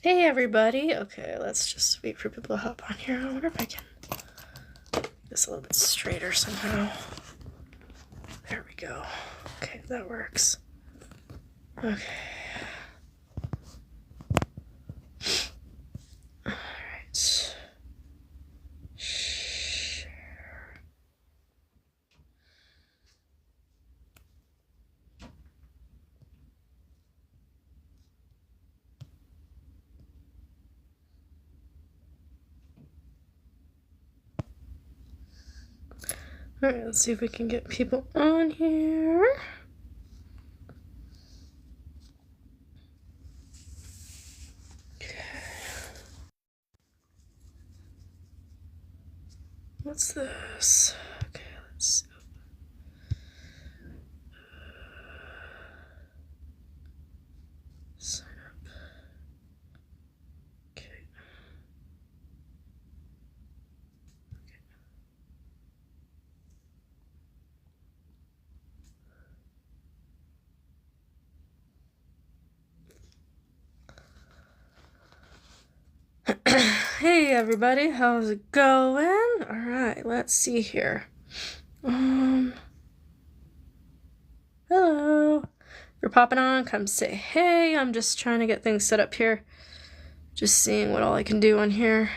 Hey everybody. Okay, let's just wait for people to hop on here. I wonder if I can make this a little bit straighter somehow. There we go. Okay, that works. Okay. Alright. Alright, let's see if we can get people on here. What's this? Okay, let's see. Sign up. Okay. Hey everybody, how's it going? Alright, let's see here. Hello. If you're popping on, come say hey. I'm just trying to get things set up here. Just seeing what all I can do on here.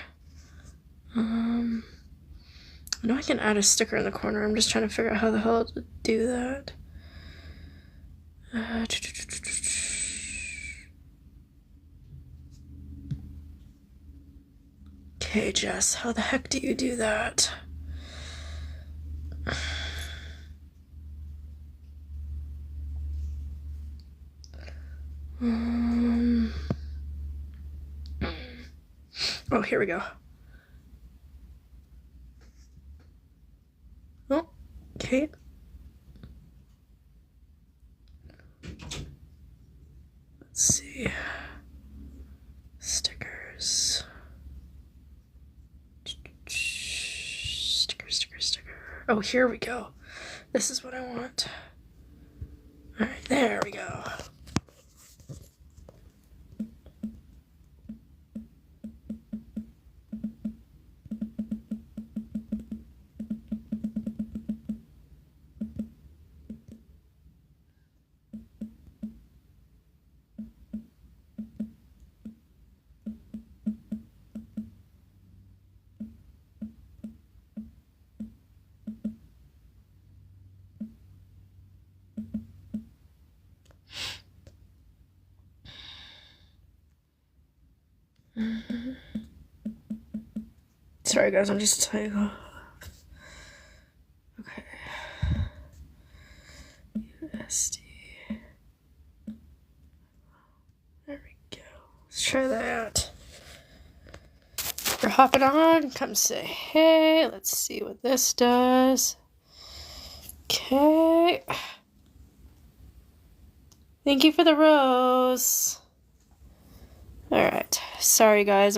I know I can add a sticker in the corner. I'm just trying to figure out how the hell to do that. Okay, Jess, how the heck do you do that? Oh, here we go. Oh, okay. Let's see. Stickers. Sticker. Oh, here we go. This is what I want. Alright, there we go. Sorry guys, I'm just typing off. Okay. USD. There we go. Let's try that. If you're hopping on, come say hey. Let's see what this does. Okay. Thank you for the rose. Alright. Sorry guys,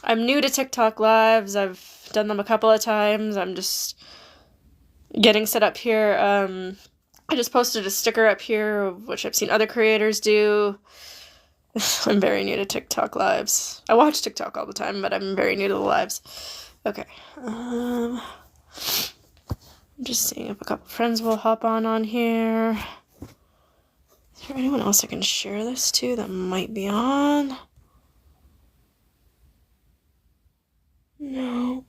I'm new to TikTok lives. I've done them a couple of times. I'm just getting set up here. I just posted a sticker up here, which I've seen other creators do. I'm very new to TikTok lives. I watch TikTok all the time, but I'm very new to the lives. Okay. I'm just seeing if a couple friends will hop on here. Is there anyone else I can share this to that might be on? No.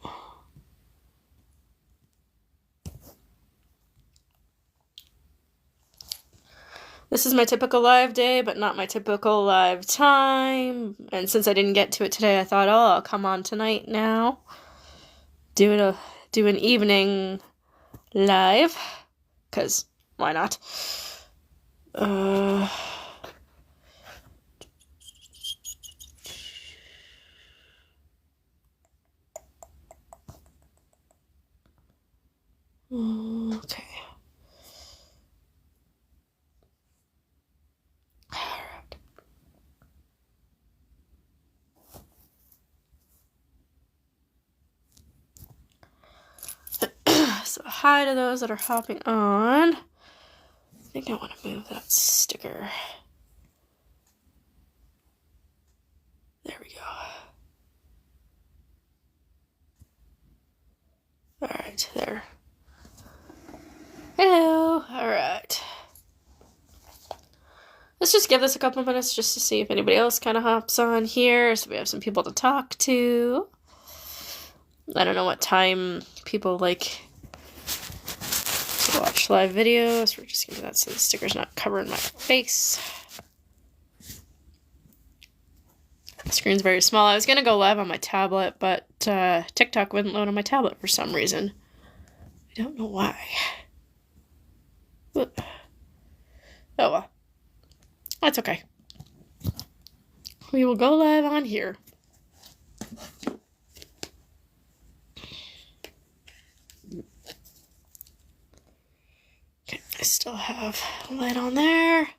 This is my typical live day, but not my typical live time. And since I didn't get to it today, I thought, oh, I'll come on tonight now. Do an evening live. 'Cause why not? Okay. So hi to those that are hopping on. I think I want to move that sticker. Alright, there. Hello. Alright. Let's just give this a couple minutes just to see if anybody else kind of hops on here, so we have some people to talk to. I don't know what time people like to watch live videos. We're just gonna do that so the sticker's not covering my face. The screen's very small. I was gonna go live on my tablet, but TikTok wouldn't load on my tablet for some reason. I don't know why. Oh well. That's okay. We will go live on here. Okay, I still have a light on there.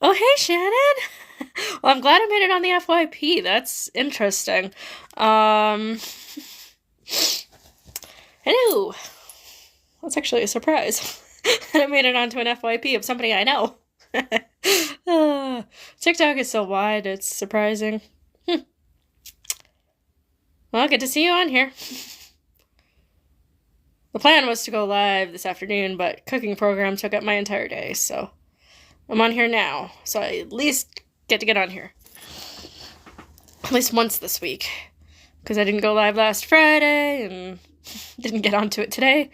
Oh, hey, Shannon! Well, I'm glad I made it on the FYP. That's interesting. Hello! That's actually a surprise. And I made it onto an FYP of somebody I know. TikTok is so wide, it's surprising. Well, good to see you on here. The plan was to go live this afternoon, but cooking program took up my entire day, so I'm on here now. So I at least get to get on here. At least once this week. Because I didn't go live last Friday and didn't get onto it today.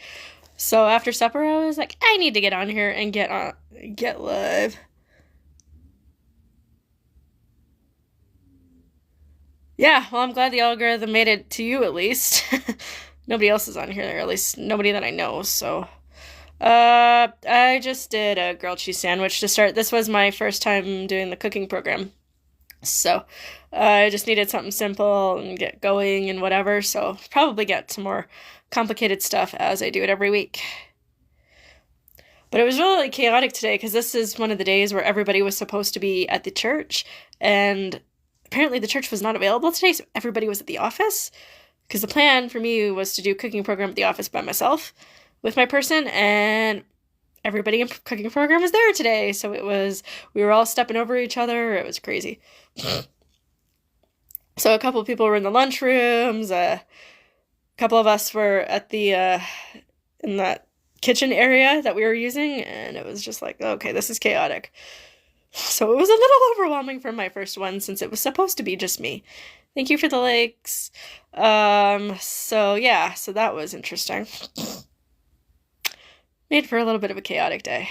So after supper, I was like, I need to get on here and get live. Yeah, well, I'm glad the algorithm made it to you at least. Nobody else is on here, or at least nobody that I know, so. I just did a grilled cheese sandwich to start. This was my first time doing the cooking program. So, I just needed something simple and get going and whatever, so probably get some more complicated stuff as I do it every week. But it was really chaotic today because this is one of the days where everybody was supposed to be at the church, and apparently the church was not available today, so everybody was at the office. Because the plan for me was to do cooking program at the office by myself with my person, and everybody in cooking program was there today, so we were all stepping over each other. It was crazy. So a couple of people were in the lunchrooms, a couple of us were at the in that kitchen area that we were using, and it was just like, okay, this is chaotic. So it was a little overwhelming for my first one since it was supposed to be just me. Thank you for the likes. So yeah, so that was interesting. Made for a little bit of a chaotic day.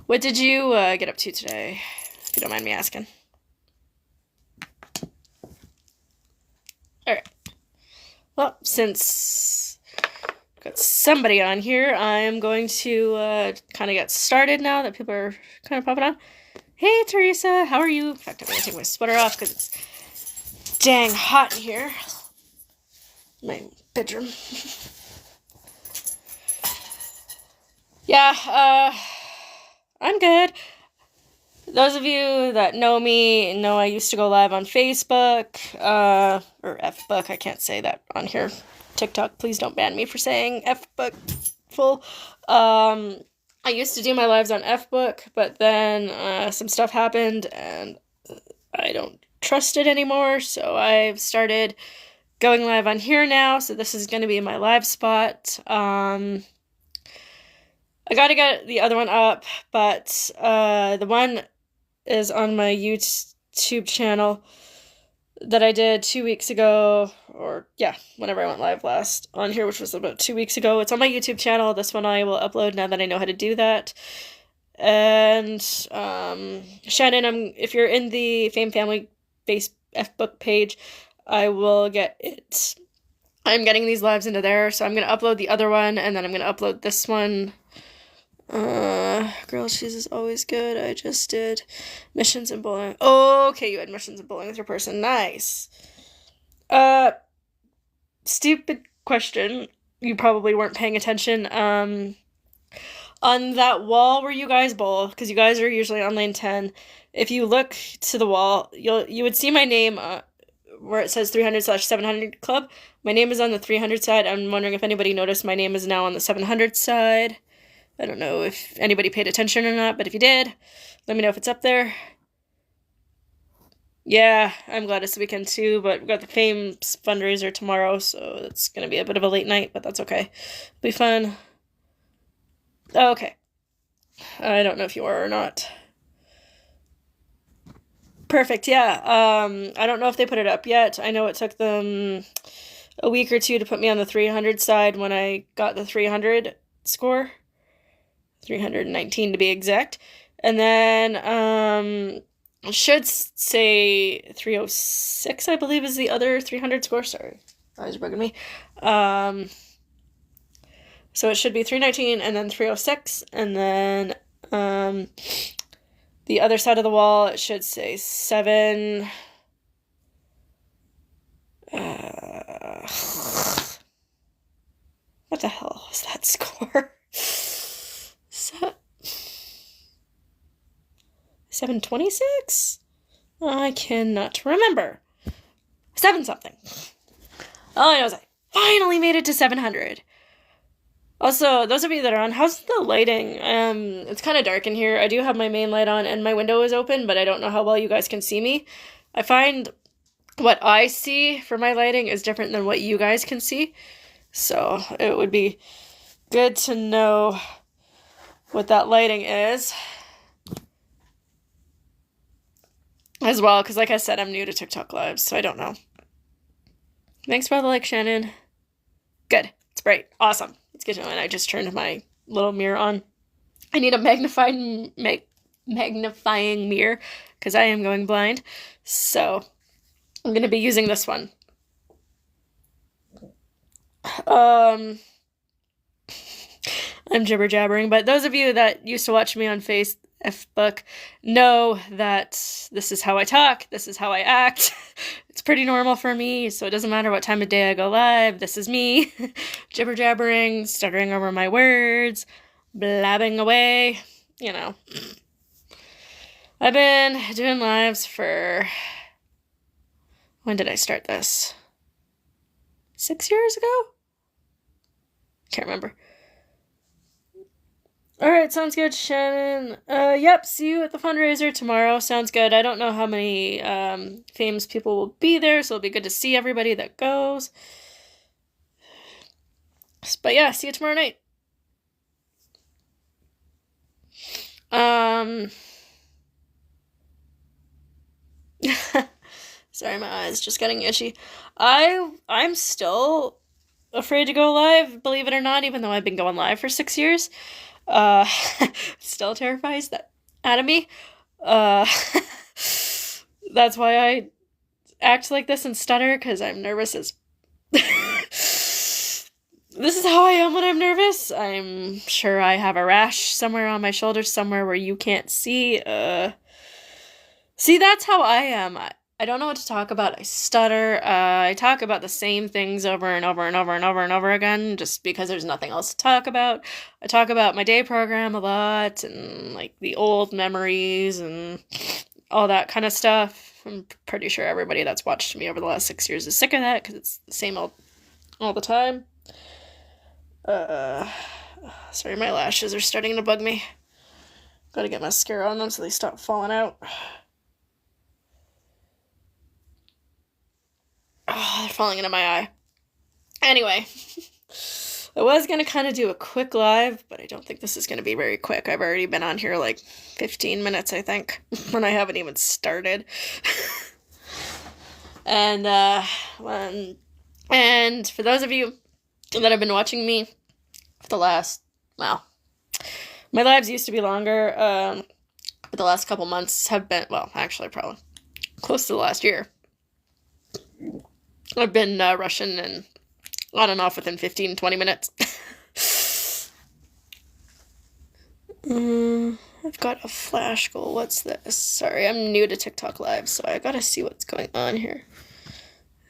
What did you get up to today, if you don't mind me asking? Alright. Well, since I've got somebody on here, I'm going to kind of get started now that people are kind of popping on. Hey, Teresa, how are you? In fact, I'm going to take my sweater off because it's dang hot in here. My bedroom. Yeah, I'm good. Those of you that know me know I used to go live on Facebook, or F-Book, I can't say that on here. TikTok, please don't ban me for saying F-Book full. I used to do my lives on F-Book, but then some stuff happened and I don't trust it anymore, so I've started going live on here now, so this is going to be my live spot. I gotta get the other one up, but the one is on my YouTube channel that I did 2 weeks ago, or yeah, whenever I went live last on here, which was about 2 weeks ago. It's on my YouTube channel. This one I will upload now that I know how to do that. And Shannon, if you're in the Fame Family Base F-Book page, I will get it. I'm getting these lives into there, so I'm going to upload the other one, and then I'm going to upload this one. Grilled cheese is always good. I just did missions and bowling. Oh, okay, you had missions and bowling with your person. Nice. Stupid question. You probably weren't paying attention. On that wall where you guys bowl, because you guys are usually on lane 10, if you look to the wall, you would see my name where it says 300/700 club. My name is on the 300 side. I'm wondering if anybody noticed my name is now on the 700 side. I don't know if anybody paid attention or not, but if you did, let me know if it's up there. Yeah, I'm glad it's the weekend too, but we've got the Fames fundraiser tomorrow, so it's gonna be a bit of a late night, but that's okay. It'll be fun. Okay. I don't know if you are or not. Perfect, yeah. I don't know if they put it up yet. I know it took them a week or two to put me on the 300 side when I got the 300 score. 319 to be exact. And then, it should say 306, I believe, is the other 300 score. Sorry, eyes are bugging me. So it should be 319 and then 306, and then, the other side of the wall, it should say 7. What the hell was that score? 726? I cannot remember. 7 something. All I know is I finally made it to 700. Also, those of you that are on, how's the lighting? It's kind of dark in here. I do have my main light on and my window is open, but I don't know how well you guys can see me. I find what I see for my lighting is different than what you guys can see. So it would be good to know what that lighting is as well, because like I said, I'm new to TikTok Live, so I don't know. Thanks for the like, Shannon. Good. It's bright. Awesome. Let's get to it. I just turned my little mirror on. I need a magnifying mirror because I am going blind. So I'm going to be using this one. I'm jibber jabbering, but those of you that used to watch me on Facebook know that this is how I talk, this is how I act. It's pretty normal for me, so it doesn't matter what time of day I go live. This is me, jibber jabbering, stuttering over my words, blabbing away, you know. I've been doing lives for... When did I start this? 6 years ago? Can't remember. Alright, sounds good, Shannon. Yep, see you at the fundraiser tomorrow. Sounds good. I don't know how many famous people will be there, so it'll be good to see everybody that goes. But yeah, see you tomorrow night. Sorry, my eyes just getting itchy. I'm still afraid to go live, believe it or not, even though I've been going live for 6 years. Still terrifies that out of me. That's why I act like this and stutter, because I'm nervous as... This is how I am when I'm nervous. I'm sure I have a rash somewhere on my shoulder, somewhere where you can't see. See, that's how I am. I don't know what to talk about. I stutter. I talk about the same things over and over and over and over and over again, just because there's nothing else to talk about. I talk about my day program a lot, and like the old memories and all that kind of stuff. I'm pretty sure everybody that's watched me over the last 6 years is sick of that, because it's the same all the time. Sorry, my lashes are starting to bug me. Gotta get mascara on them so they stop falling out. Oh, they're falling into my eye. Anyway, I was going to kind of do a quick live, but I don't think this is going to be very quick. I've already been on here like 15 minutes, I think, when I haven't even started. And for those of you that have been watching me for the last, well, my lives used to be longer, but the last couple months have been, well, actually probably close to the last year. I've been rushing and on and off within 15, 20 minutes. I've got a flash goal. What's this? Sorry, I'm new to TikTok Live, so I gotta see what's going on here.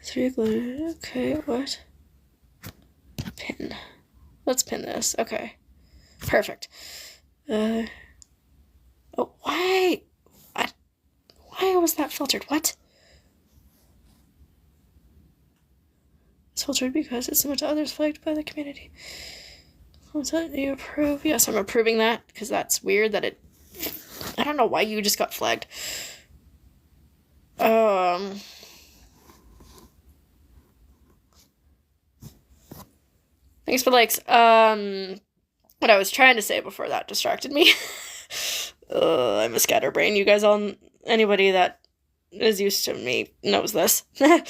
3 glitter. Okay, what? Pin. Let's pin this. Okay. Perfect. Oh, why? Why was that filtered? What? It's filtered because it's similar to others flagged by the community. What's that? Do you approve? Yes, I'm approving that, because that's weird that it... I don't know why you just got flagged. Thanks for likes. What I was trying to say before that distracted me. I'm a scatterbrain. You guys all, anybody that is used to me knows this. I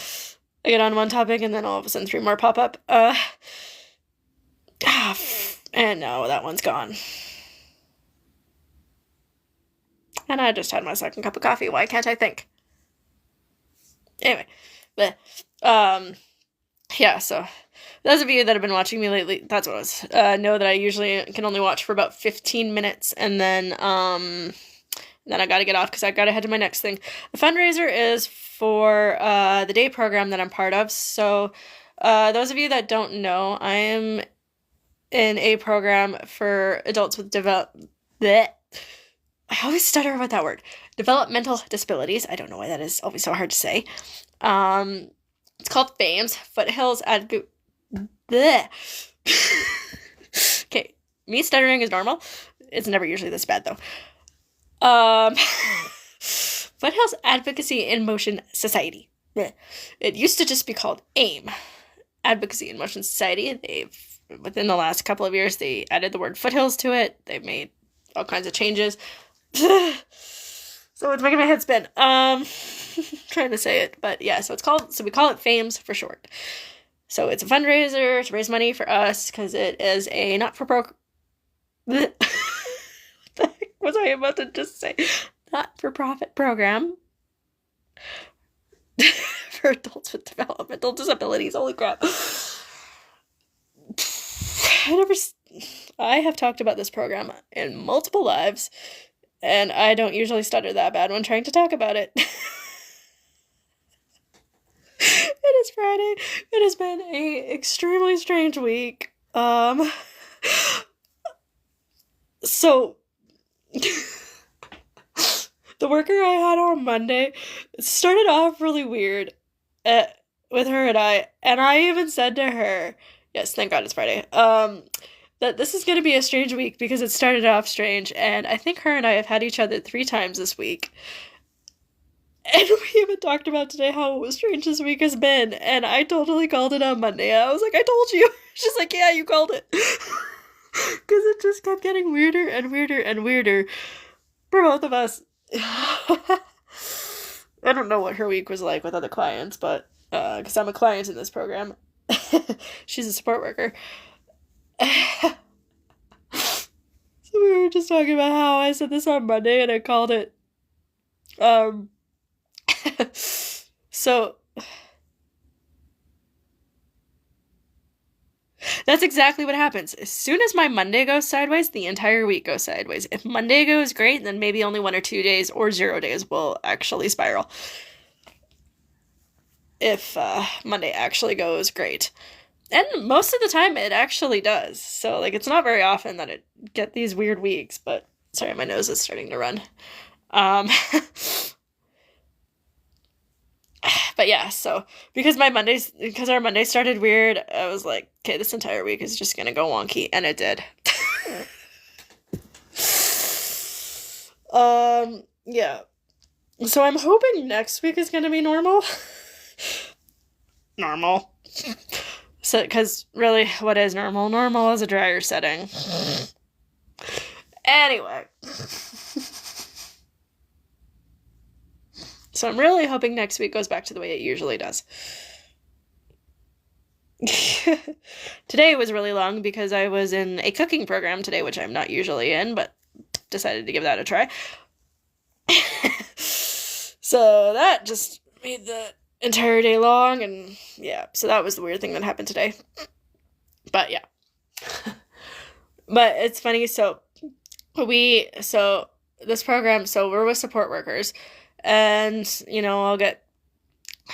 get on one topic and then all of a sudden 3 more pop up. And now that one's gone. And I just had my second cup of coffee. Why can't I think? Anyway, yeah, so those of you that have been watching me lately, that's what it was, know that I usually can only watch for about 15 minutes, and then I gotta get off because I gotta head to my next thing. The fundraiser is for the day program that I'm part of, so those of you that don't know, I am in a program for adults with I always stutter about that word. Developmental disabilities. I don't know why that is always so hard to say. It's called FAMES, Foothills Okay, me stuttering is normal. It's never usually this bad, though. Foothills Advocacy in Motion Society. It used to just be called AIM, Advocacy in Motion Society. Within the last couple of years, they added the word foothills to it. They've made all kinds of changes. So it's making my head spin. Trying to say it, but yeah, so we call it FAMES for short. So it's a fundraiser to raise money for us, because it is a not-for-profit... What the heck was I about to just say? Not-for-profit program for adults with developmental disabilities. Holy crap. I have talked about this program in multiple lives, and I don't usually stutter that bad when trying to talk about it. It is Friday. It has been a extremely strange week. So the worker I had on Monday started off really weird with her and I even said to her, yes, thank God it's Friday, that this is going to be a strange week because it started off strange, and I think her and I have had each other 3 times this week. And we even talked about today how strange this week has been, and I totally called it on Monday. I was like, I told you. She's like, yeah, you called it. Because it just kept getting weirder and weirder and weirder for both of us. I don't know what her week was like with other clients, but because I'm a client in this program. She's a support worker. So we were just talking about how I said this on Monday and I called it. So that's exactly what happens. As soon as my Monday goes sideways, the entire week goes sideways. If Monday goes great, then maybe only 1 or 2 days or 0 days will actually spiral. If Monday actually goes great. And most of the time it actually does. So, like, it's not very often that it get these weird weeks, but sorry, my nose is starting to run. But yeah, so because our Monday started weird, I was like, okay, this entire week is just gonna go wonky, and it did. Yeah. So I'm hoping next week is gonna be normal. Normal. So, because really, what is normal? Normal is a drier setting. Anyway. So I'm really hoping next week goes back to the way it usually does. Today was really long because I was in a cooking program today, which I'm not usually in, but decided to give that a try. So that just made the entire day long, and yeah, so that was the weird thing that happened today. But yeah. But it's funny, so this program, so we're with support workers, and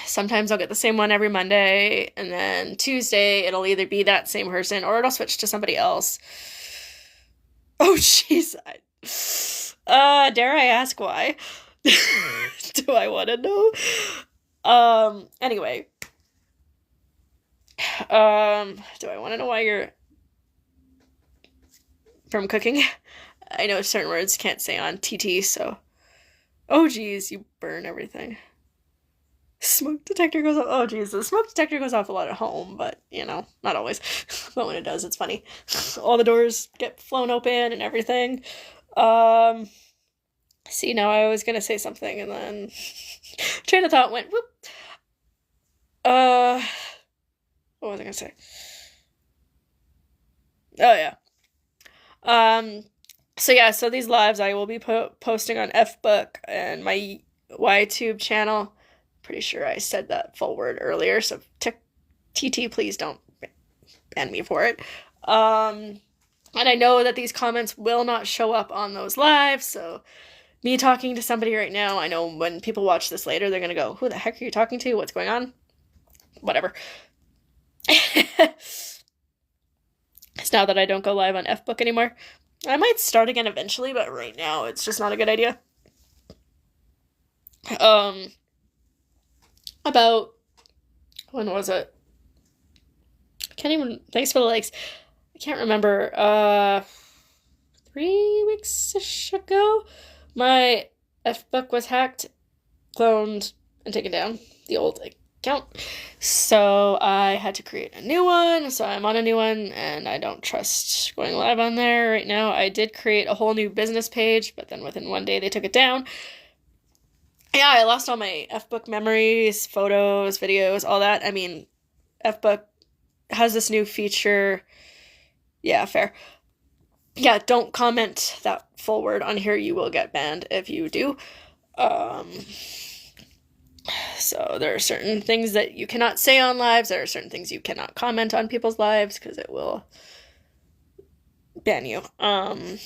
sometimes I'll get the same one every Monday, and then Tuesday it'll either be that same person or it'll switch to somebody else. Oh jeez. Dare I ask why? Do I want to know? Anyway. Do I want to know why you're from cooking? I know certain words can't say on TT, so. Oh geez, you burn everything. Smoke detector goes off. Oh, jeez. The smoke detector goes off a lot at home, but, not always. But when it does, it's funny. All the doors get flown open and everything. See, now I was gonna say something and then train of thought went whoop. What was I gonna say? Oh, yeah. So these lives I will be posting on Fbook and my YTube channel. Pretty sure I said that full word earlier, so TT, please don't ban me for it. And I know that these comments will not show up on those lives, so me talking to somebody right now, I know when people watch this later, they're gonna go, who the heck are you talking to? What's going on? Whatever. It's now that I don't go live on Fbook anymore. I might start again eventually, but right now it's just not a good idea. About, when was it? Thanks for the likes. I can't remember, 3 weeks-ish ago, my Fbook was hacked, cloned, and taken down, the old account. So I had to create a new one, so I'm on a new one, and I don't trust going live on there right now. I did create a whole new business page, but then within one day they took it down. Yeah, I lost all my Fbook memories, photos, videos, all that. I mean, Fbook has this new feature. Yeah, fair. Yeah, don't comment that full word on here. You will get banned if you do. So there are certain things that you cannot say on lives. There are certain things you cannot comment on people's lives because it will ban you. What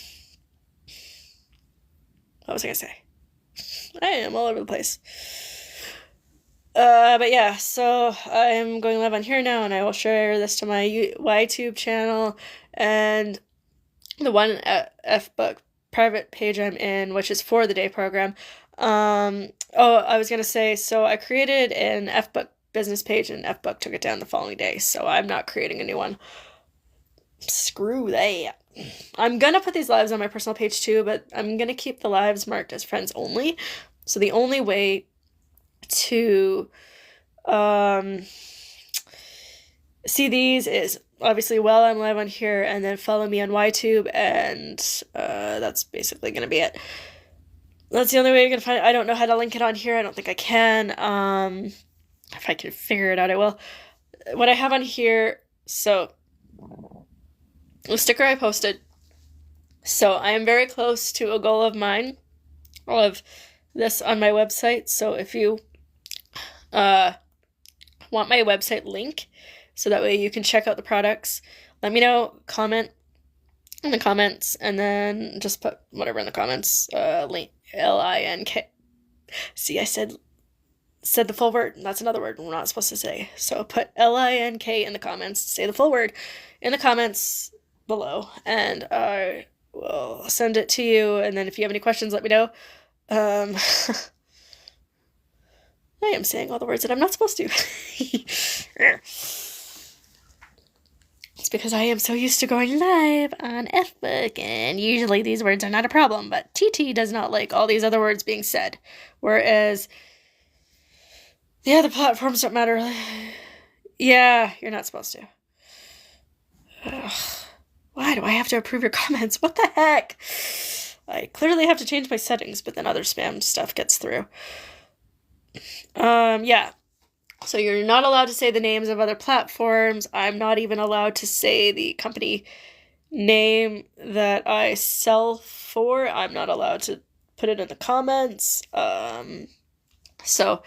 was I gonna say? I am all over the place. But yeah, so I'm going live on here now, and I will share this to my YTube channel and the one Fbook private page I'm in, which is for the day program. I was gonna say, so I created an Fbook business page, and Fbook took it down the following day, so I'm not creating a new one. Screw that. I'm gonna put these lives on my personal page too, but I'm gonna keep the lives marked as friends only. So the only way to see these is obviously while I'm live on here, and then follow me on YTube, and that's basically gonna be it. That's the only way you're gonna find it. I don't know how to link it on here. I don't think I can. If I can figure it out, I will. What I have on here, so the sticker I posted. So I am very close to a goal of mine. I'll have this on my website. So if you want my website link, so that way you can check out the products, let me know. Comment in the comments, and then just put whatever in the comments. Link LINK. See, I said the full word. That's another word we're not supposed to say. So put LINK in the comments. Say the full word in the comments below, and I will send it to you. And then if you have any questions, let me know. I am saying all the words that I'm not supposed to. It's because I am so used to going live on Fbook, and usually these words are not a problem, but TT does not like all these other words being said, whereas the other platforms don't matter. Yeah, you're not supposed to. Ugh. Why do I have to approve your comments? What the heck? I clearly have to change my settings, but then other spam stuff gets through. Yeah. So you're not allowed to say the names of other platforms. I'm not even allowed to say the company name that I sell for. I'm not allowed to put it in the comments. So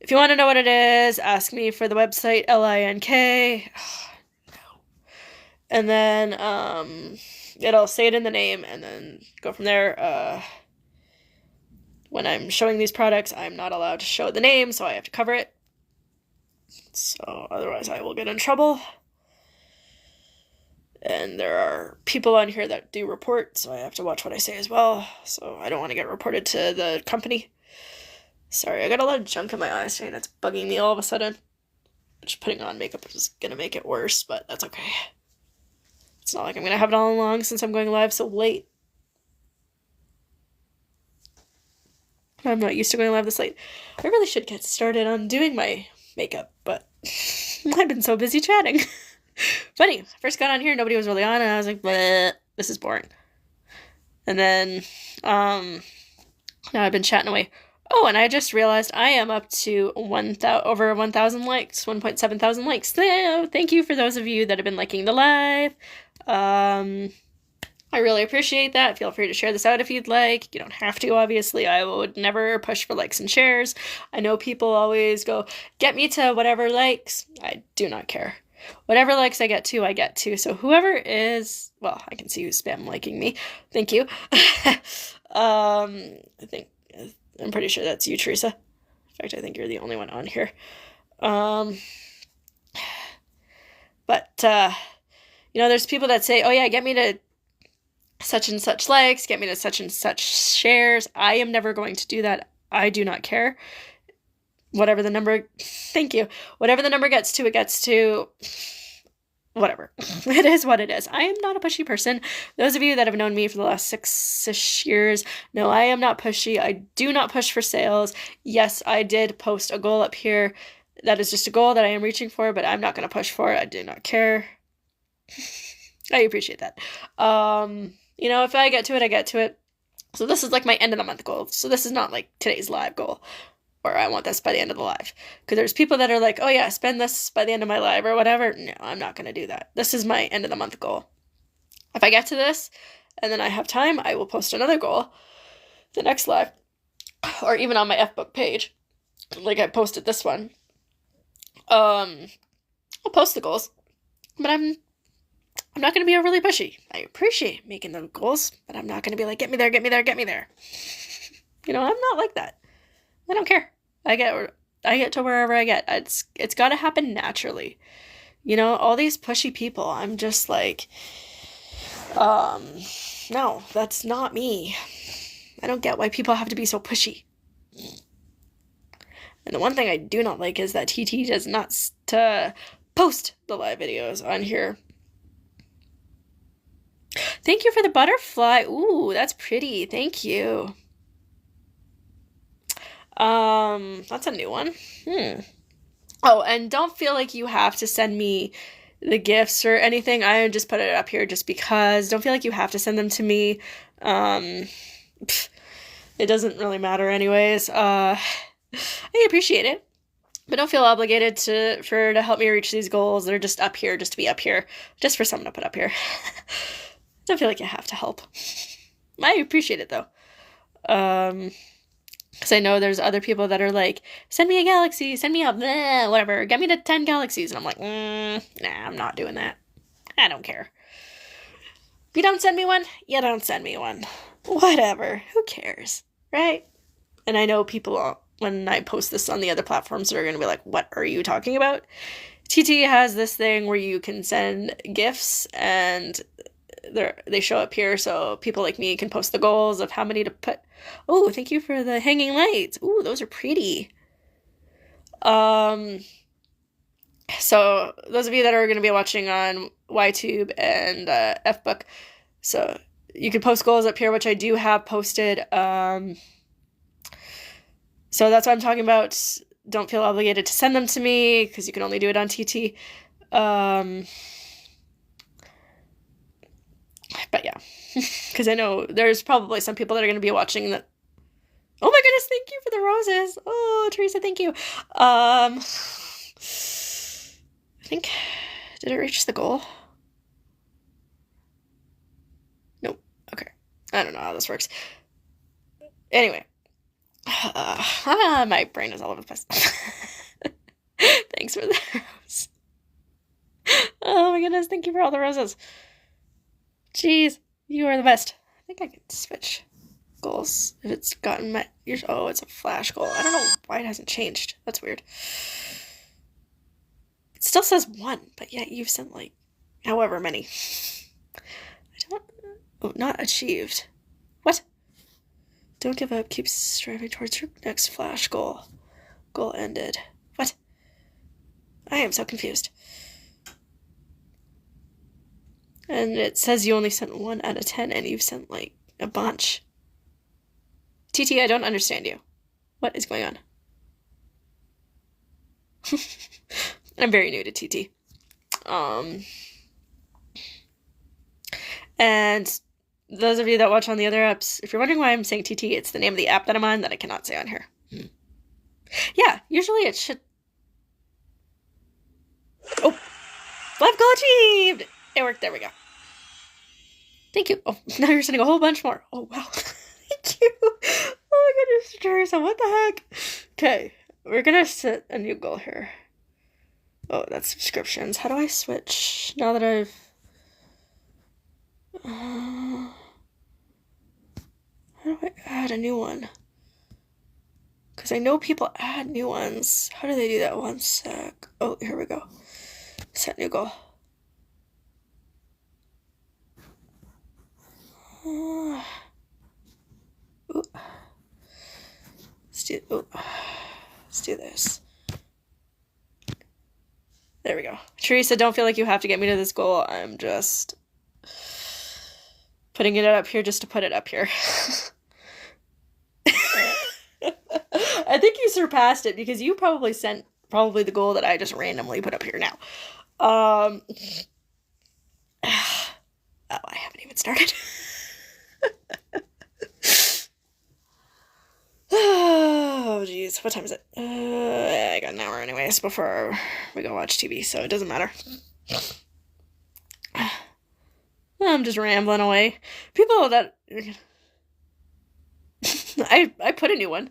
if you want to know what it is, ask me for the website, LINK. No. And then it'll say it in the name, and then go from there. When I'm showing these products, I'm not allowed to show the name, so I have to cover it. So otherwise I will get in trouble. And there are people on here that do report, so I have to watch what I say as well. So I don't want to get reported to the company. Sorry, I got a lot of junk in my eyes today, and it's bugging me all of a sudden. Just putting on makeup is gonna make it worse, but that's okay. It's not like I'm gonna have it all along since I'm going live so late. I'm not used to going live this late. I really should get started on doing my makeup, but I've been so busy chatting. Funny, I first got on here, nobody was really on, and I was like, bleh, this is boring. And then, now I've been chatting away. Oh, and I just realized I am up to over 1,000 likes, 1.7 thousand likes. So, thank you for those of you that have been liking the live. I really appreciate that. Feel free to share this out if you'd like. You don't have to, obviously. I would never push for likes and shares. I know people always go, get me to whatever likes. I do not care. Whatever likes I get to, I get to. So whoever is, well, I can see who's spam liking me. Thank you. I'm pretty sure that's you, Teresa. In fact, I think you're the only one on here. There's people that say, oh yeah, get me to such and such likes, get me to such and such shares. I am never going to do that. I do not care. Whatever the number, thank you. Whatever the number gets to, it gets to. Whatever. It is what it is. I am not a pushy person. Those of you that have known me for the last 6-ish years know I am not pushy. I do not push for sales. Yes, I did post a goal up here. That is just a goal that I am reaching for, but I'm not going to push for it. I do not care. I appreciate that. If I get to it, I get to it. So this is like my end of the month goal. So this is not like today's live goal, or I want this by the end of the live. Because there's people that are like, oh yeah, spend this by the end of my live or whatever. No, I'm not going to do that. This is my end of the month goal. If I get to this and then I have time, I will post another goal the next live, or even on my FBook page. Like I posted this one. I'll post the goals, but I'm not going to be overly pushy. I appreciate making the goals, but I'm not going to be like, get me there, get me there, get me there. I'm not like that. I don't care. I get to wherever I get. It's got to happen naturally. All these pushy people, I'm just like, no, that's not me. I don't get why people have to be so pushy. And the one thing I do not like is that TT does not post the live videos on here. Thank you for the butterfly. Ooh, that's pretty. Thank you. That's a new one. Oh, and don't feel like you have to send me the gifts or anything. I just put it up here just because. Don't feel like you have to send them to me. It doesn't really matter anyways. I appreciate it, but don't feel obligated to help me reach these goals. They're just up here, just to be up here, just for someone to put up here. Don't feel like you have to help. I appreciate it though. Because I know there's other people that are like, send me a galaxy, send me a blah, whatever, get me to 10 galaxies. And I'm like, nah, I'm not doing that. I don't care. If you don't send me one, you don't send me one. Whatever. Who cares? Right? And I know people, when I post this on the other platforms, are going to be like, what are you talking about? TT has this thing where you can send gifts and they show up here, so people like me can post the goals of how many to put. Oh, thank you for the hanging lights. Ooh, those are pretty. So those of you that are going to be watching on YTube and FBook, so you can post goals up here, which I do have posted. So that's what I'm talking about. Don't feel obligated to send them to me because you can only do it on TT. But yeah, because I know there's probably some people that are going to be watching that. Oh my goodness, thank you for the roses. Oh, Teresa, thank you. I think, did it reach the goal? Nope. Okay. I don't know how this works. Anyway. My brain is all over the place. Thanks for the rose. Oh my goodness, thank you for all the roses. Jeez, you are the best. I think I can switch goals if it's gotten met. Oh, it's a flash goal. I don't know why it hasn't changed. That's weird. It still says 1, but yet you've sent like however many. Not achieved. What? Don't give up. Keep striving towards your next flash goal. Goal ended. What? I am so confused. And it says you only sent 1 out of 10 and you've sent like a bunch. TT, I don't understand you. What is going on? I'm very new to TT. And those of you that watch on the other apps, if you're wondering why I'm saying TT, it's the name of the app that I'm on that I cannot say on here. Yeah, usually it should... Oh! Life goal achieved! It worked, there we go. Thank you. Oh, now you're sending a whole bunch more. Oh, wow. Thank you. Oh my goodness, Teresa, what the heck? Okay, we're gonna set a new goal here. Oh, that's subscriptions. How do I switch now that I've... how do I add a new one? Because I know people add new ones. How do they do that? One sec. Oh, here we go. Set new goal. Let's do this. There we go. Teresa, don't feel like you have to get me to this goal. I'm just putting it up here just to put it up here. I think you surpassed it because you probably sent the goal that I just randomly put up here now. Oh, I haven't even started. Oh, jeez. What time is it? I got an hour anyways before we go watch TV, so it doesn't matter. I'm just rambling away. People that... I put a new one.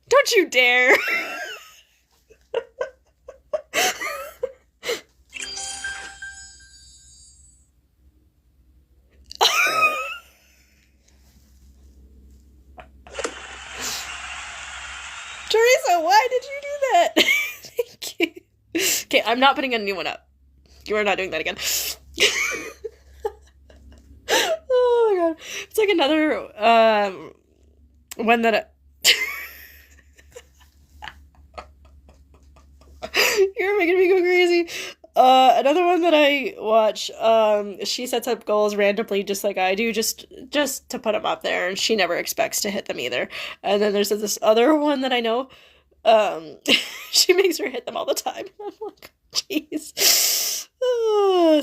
Don't you dare! Teresa, why did you do that? Thank you. Okay, I'm not putting a new one up. You are not doing that again. Oh my god. It's like another one that you're making me go crazy. Another one that I watch, she sets up goals randomly just like I do, just to put them up there, and she never expects to hit them either. And then there's this other one that I know, she makes her hit them all the time. I'm like, jeez.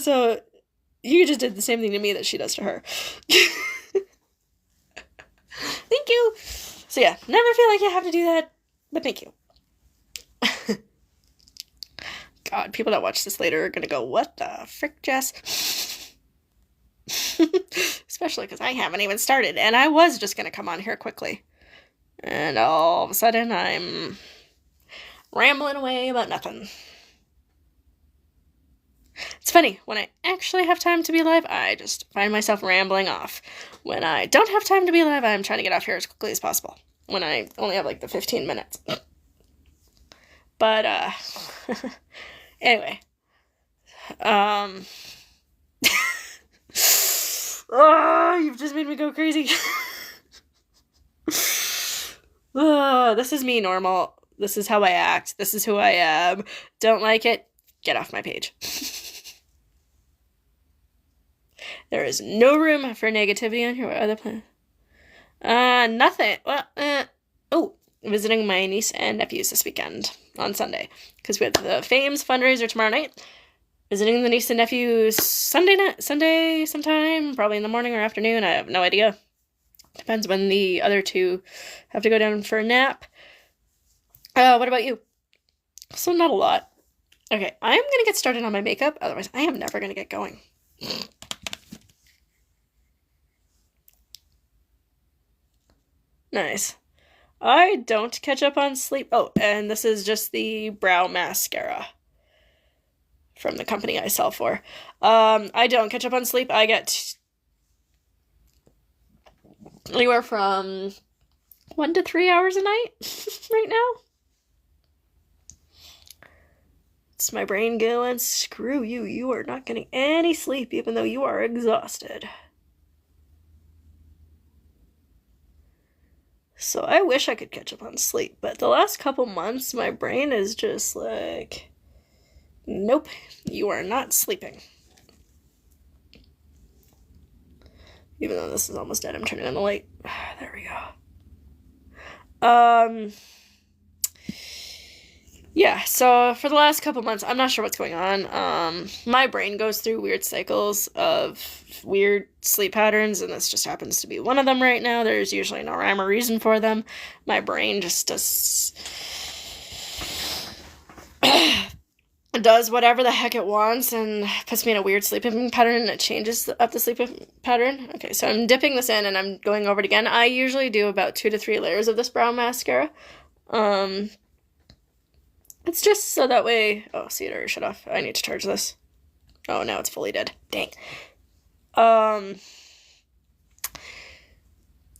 So you just did the same thing to me that she does to her. Thank you. So yeah, never feel like you have to do that, but thank you. God, people that watch this later are gonna go, what the frick, Jess? Especially because I haven't even started, and I was just gonna come on here quickly. And all of a sudden, I'm rambling away about nothing. It's funny, when I actually have time to be live, I just find myself rambling off. When I don't have time to be live, I'm trying to get off here as quickly as possible. When I only have like the 15 minutes. But, anyway. Oh, you've just made me go crazy. Oh, this is me normal. This is how I act. This is who I am. Don't like it? Get off my page. There is no room for negativity on here. What other plan? Nothing. Well, visiting my niece and nephews this weekend on Sunday. Because we have the Fames fundraiser tomorrow night. Visiting the niece and nephews Sunday sometime, probably in the morning or afternoon. I have no idea. Depends when the other two have to go down for a nap. What about you? So not a lot. Okay, I'm gonna get started on my makeup. Otherwise, I am never gonna get going. Nice. I don't catch up on sleep. Oh, and this is just the brow mascara from the company I sell for. I don't catch up on sleep. I get anywhere from 1 to 3 hours a night right now. It's my brain going, screw you. You are not getting any sleep even though you are exhausted. So I wish I could catch up on sleep, but the last couple months, my brain is just like, nope, you are not sleeping. Even though this is almost dead, I'm turning on the light. There we go. Yeah, so for the last couple months, I'm not sure what's going on. My brain goes through weird cycles of weird sleep patterns, and this just happens to be one of them right now. There's usually no rhyme or reason for them. My brain just does whatever the heck it wants and puts me in a weird sleeping pattern, and it changes up the sleeping pattern. Okay, so I'm dipping this in and I'm going over it again. I usually do about 2 to 3 layers of this brown mascara. It's just so that way... Oh, see, it already shut off. I need to charge this. Oh, now it's fully dead. Dang. I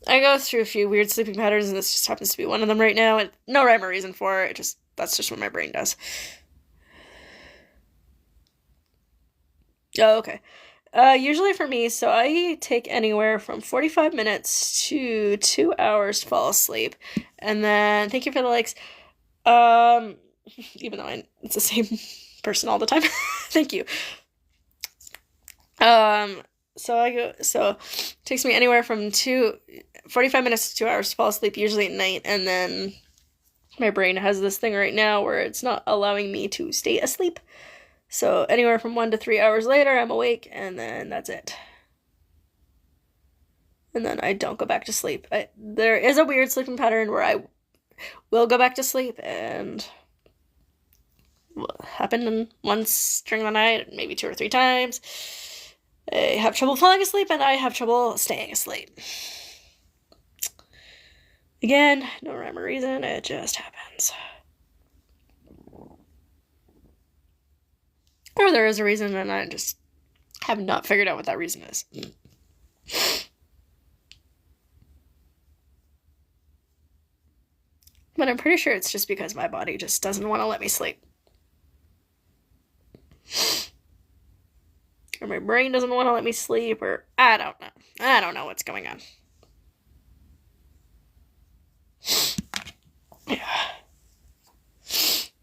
go through a few weird sleeping patterns, and this just happens to be one of them right now. And no rhyme or reason for it. That's just what my brain does. Oh, okay. Usually for me, so I take anywhere from 45 minutes to 2 hours to fall asleep. And then, thank you for the likes. Even though it's the same person all the time. Thank you. So it takes me anywhere from 45 minutes to 2 hours to fall asleep, usually at night, and then my brain has this thing right now where it's not allowing me to stay asleep. So anywhere from 1 to 3 hours later, I'm awake, and then that's it. And then I don't go back to sleep. There is a weird sleeping pattern where I will go back to sleep, and happened once during the night, maybe 2 or 3 times. I have trouble falling asleep, and I have trouble staying asleep. Again, no rhyme or reason, it just happens. Or there is a reason, and I just have not figured out what that reason is. But I'm pretty sure it's just because my body just doesn't want to let me sleep. Or my brain doesn't want to let me sleep, or I don't know. I don't know what's going on.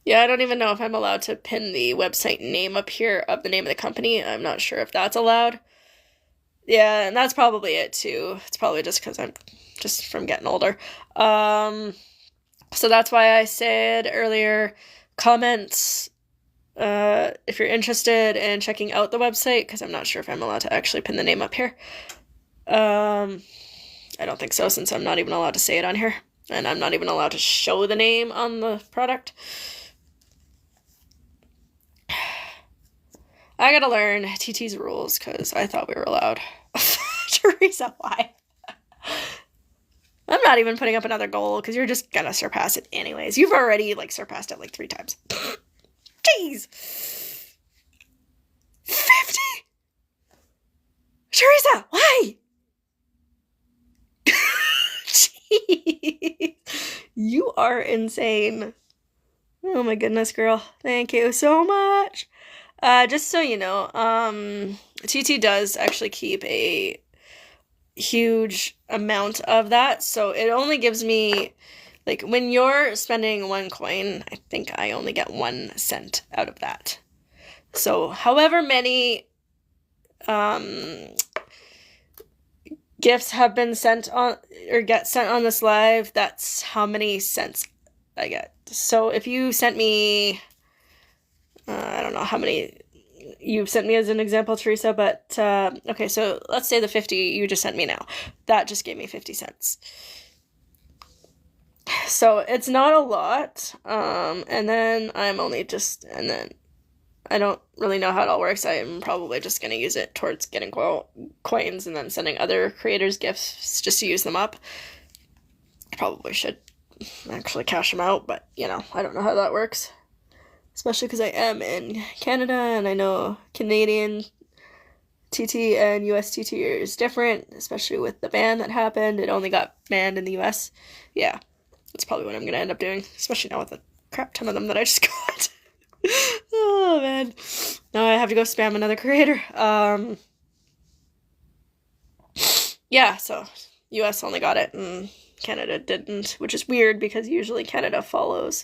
Yeah, I don't even know if I'm allowed to pin the website name up here of the name of the company. I'm not sure if that's allowed. Yeah, and that's probably it too. It's probably just because I'm just from getting older. So that's why I said earlier, comments if you're interested in checking out the website, because I'm not sure if I'm allowed to actually pin the name up here. I don't think so, since I'm not even allowed to say it on here. And I'm not even allowed to show the name on the product. I gotta learn TT's rules, because I thought we were allowed. Teresa, why? I'm not even putting up another goal, because you're just gonna surpass it anyways. You've already, surpassed it 3 times. Jeez! 50? Teresa, why? Jeez. You are insane. Oh my goodness, girl. Thank you so much. Just so you know, TT does actually keep a huge amount of that, so it only gives me, when you're spending 1 coin, I think I only get 1 cent out of that. So, however many, gifts have been sent on, or get sent on this live, that's how many cents I get. So, if you sent me, I don't know how many you've sent me as an example, Teresa, but, okay, so let's say the 50 you just sent me now. That just gave me 50 cents. So, it's not a lot, and then and then I don't really know how it all works. I'm probably just going to use it towards getting coins and then sending other creators gifts just to use them up. I probably should actually cash them out, but, I don't know how that works. Especially because I am in Canada, and I know Canadian TT and US TT is different, especially with the ban that happened. It only got banned in the US. Yeah, that's probably what I'm going to end up doing, especially now with the crap ton of them that I just got. Oh, man. Now I have to go spam another creator. Yeah, so US only got it, and Canada didn't, which is weird, because usually Canada follows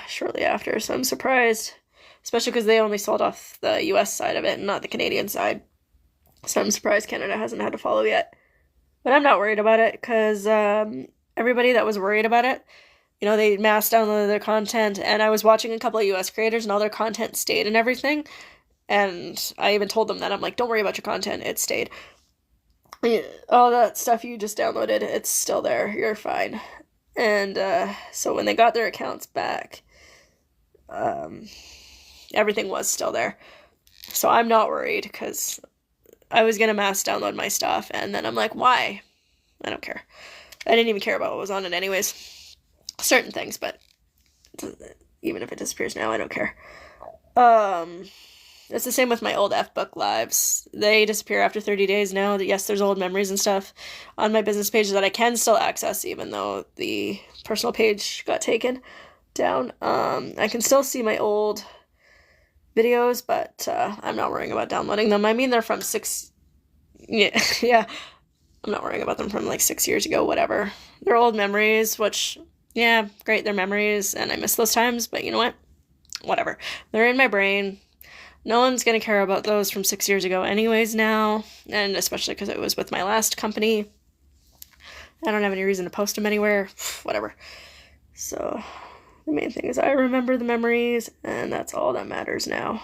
shortly after, so I'm surprised, especially because they only sold off the US side of it and not the Canadian side, so I'm surprised Canada hasn't had to follow yet, but I'm not worried about it, because everybody that was worried about it. You know, they mass downloaded their content, and I was watching a couple of US creators, and all their content stayed and everything. And I even told them that. I'm like, don't worry about your content, it stayed. All that stuff you just downloaded, it's still there. You're fine. And so when they got their accounts back, everything was still there. So I'm not worried, because I was going to mass download my stuff, and then I'm like, why? I don't care. I didn't even care about what was on it anyways. Certain things, but even if it disappears now, I don't care. It's the same with my old F-Book lives. They disappear after 30 days now. Yes, there's old memories and stuff on my business page that I can still access, even though the personal page got taken down. I can still see my old videos, but I'm not worrying about downloading them. I mean, they're from yeah. I'm not worrying about them from like 6 years ago, whatever. They're old memories, which, yeah, great, they're memories, and I miss those times, but you know what? Whatever. They're in my brain. No one's going to care about those from 6 years ago anyways now, and especially because it was with my last company. I don't have any reason to post them anywhere. Whatever. So the main thing is I remember the memories, and that's all that matters now.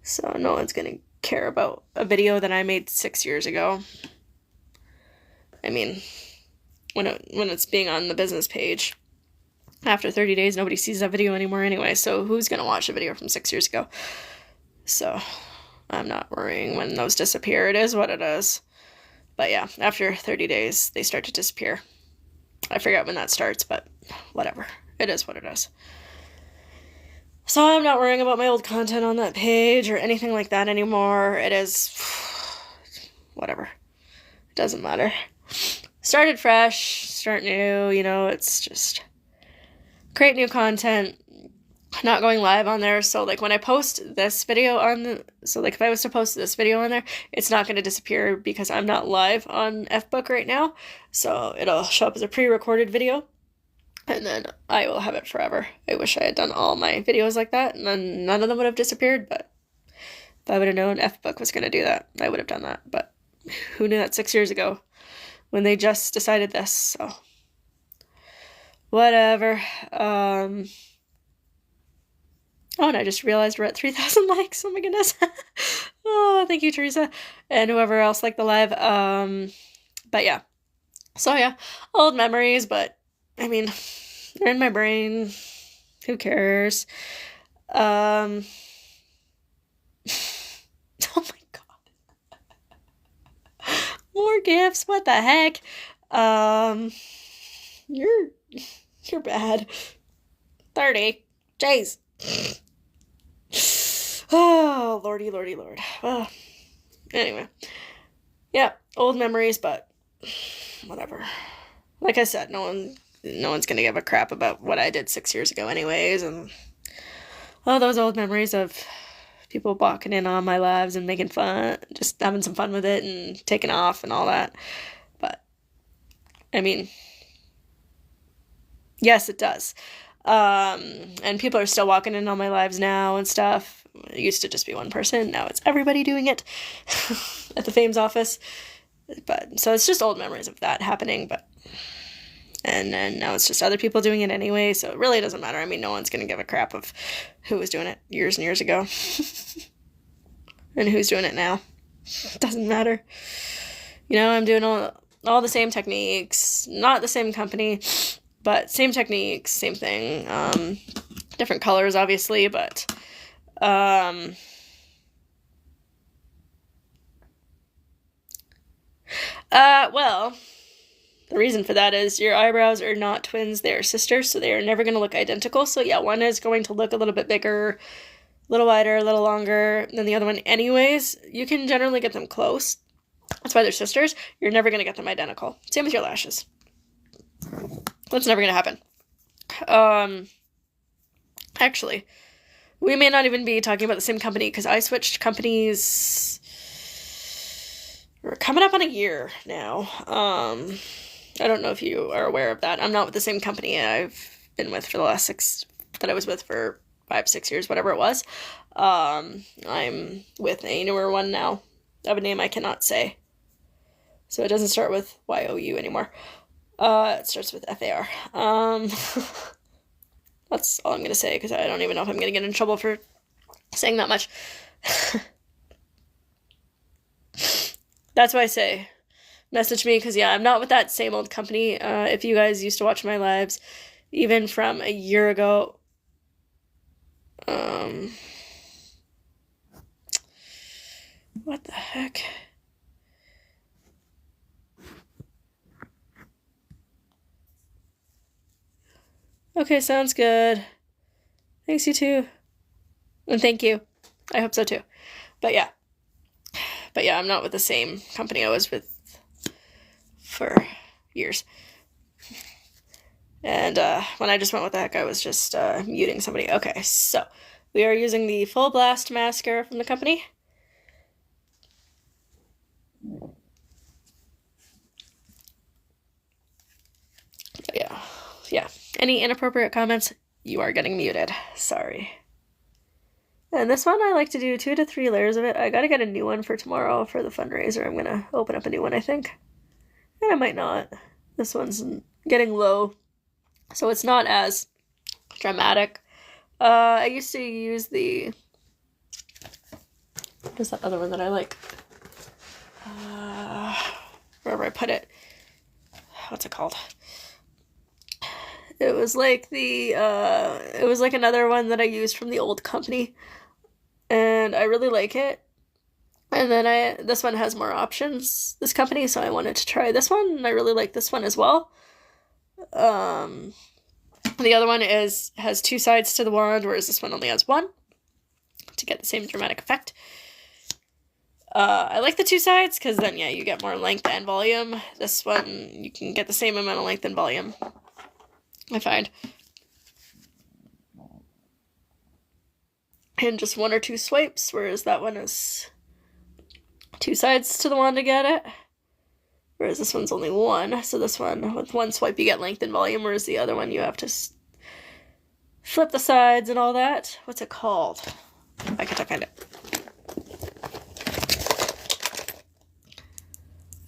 So no one's going to care about a video that I made 6 years ago. I mean, when it's being on the business page, after 30 days, nobody sees that video anymore anyway, so who's going to watch a video from 6 years ago? So I'm not worrying when those disappear. It is what it is. But yeah, after 30 days, they start to disappear. I forget when that starts, but whatever. It is what it is. So I'm not worrying about my old content on that page or anything like that anymore. It is whatever. It doesn't matter. Started fresh, start new, you know, it's just create new content, not going live on there. So like when I post this video if I was to post this video on there, it's not going to disappear because I'm not live on F-Book right now. So it'll show up as a pre-recorded video, and then I will have it forever. I wish I had done all my videos like that, and then none of them would have disappeared, but if I would have known F-Book was going to do that, I would have done that. But who knew that 6 years ago when they just decided this, so whatever. Oh, and I just realized we're at 3,000 likes. Oh my goodness. Oh, thank you, Teresa. And whoever else liked the live. But yeah. So yeah, old memories, but I mean, they're in my brain. Who cares? Oh my God. More gifts. What the heck? You're bad. 30. Jeez. Oh, lordy, lordy, lord. Well, anyway. Yeah, old memories, but whatever. Like I said, no one's gonna give a crap about what I did 6 years ago anyways, and all those old memories of people walking in on my lives and making fun, just having some fun with it and taking off and all that. But, I mean, yes, it does. And people are still walking in on my lives now and stuff. It used to just be one person. Now it's everybody doing it at the Fame's office. But so it's just old memories of that happening. And then now it's just other people doing it anyway. So it really doesn't matter. I mean, no one's going to give a crap of who was doing it years and years ago and who's doing it now. It doesn't matter. You know, I'm doing all the same techniques, not the same company, but same techniques, same thing. Different colors, obviously, but well, the reason for that is your eyebrows are not twins, they are sisters, so they are never going to look identical. So yeah, one is going to look a little bit bigger, a little wider, a little longer than the other one anyways. You can generally get them close. That's why they're sisters. You're never going to get them identical. Same with your lashes. That's never going to happen. Actually, we may not even be talking about the same company because I switched companies. We're coming up on a year now. I don't know if you are aware of that. I'm not with the same company I've been with for the last that I was with for 5-6 years, whatever it was. I'm with a newer one now of a name I cannot say. So it doesn't start with YOU anymore. It starts with FAR. That's all I'm gonna say, because I don't even know if I'm gonna get in trouble for saying that much. That's why I say message me, because yeah, I'm not with that same old company. If you guys used to watch my lives, even from a year ago, what the heck? Okay, sounds good. Thanks, you too. And thank you. I hope so too. But yeah, I'm not with the same company I was with for years. And when I just went with the heck, I was just muting somebody. Okay, so we are using the Full Blast mascara from the company. But yeah. Any inappropriate comments, you are getting muted. Sorry. And this one, I like to do 2 to 3 layers of it. I gotta get a new one for tomorrow for the fundraiser. I'm gonna open up a new one, I think. And I might not. This one's getting low, so it's not as dramatic. I used to use the... What is that other one that I like? Wherever I put it. What's it called? It was like it was like another one that I used from the old company, and I really like it. And then this one has more options, this company, so I wanted to try this one, and I really like this one as well. The other one has 2 sides to the wand, whereas this one only has 1, to get the same dramatic effect. I like the 2 sides, because then, yeah, you get more length and volume. This one, you can get the same amount of length and volume, I find. And just 1 or 2 swipes, whereas that one is 2 sides to the wand to get it. Whereas this one's only 1, so this one, with 1 swipe you get length and volume, whereas the other one you have to flip the sides and all that. What's it called? I can't find it.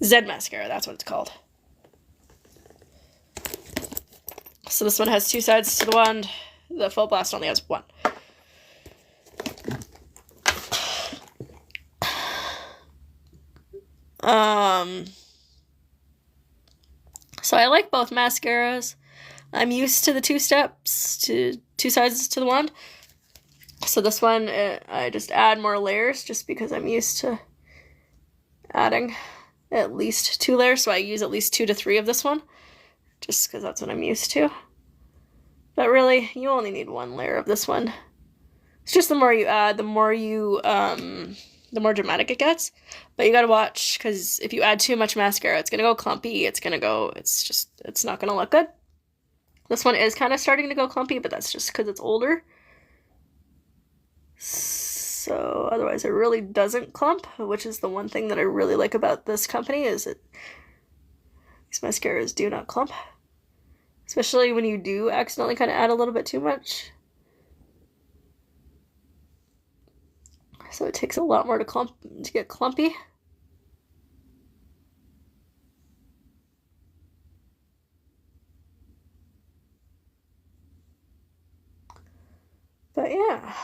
Zen Mascara, that's what it's called. So this one has 2 sides to the wand. The Full Blast only has 1. So I like both mascaras. I'm used to the 2 steps, to 2 sides to the wand. So this one, I just add more layers just because I'm used to adding at least 2 layers. So I use at least 2 to 3 of this one, just because that's what I'm used to. But really, you only need 1 layer of this one. It's just the more you add, the more dramatic it gets. But you gotta watch, because if you add too much mascara, it's gonna go clumpy. It's not gonna look good. This one is kind of starting to go clumpy, but that's just because it's older. So otherwise it really doesn't clump, which is the one thing that I really like about this company, is that these mascaras do not clump. Especially when you do accidentally kind of add a little bit too much. So it takes a lot more to get clumpy. But yeah.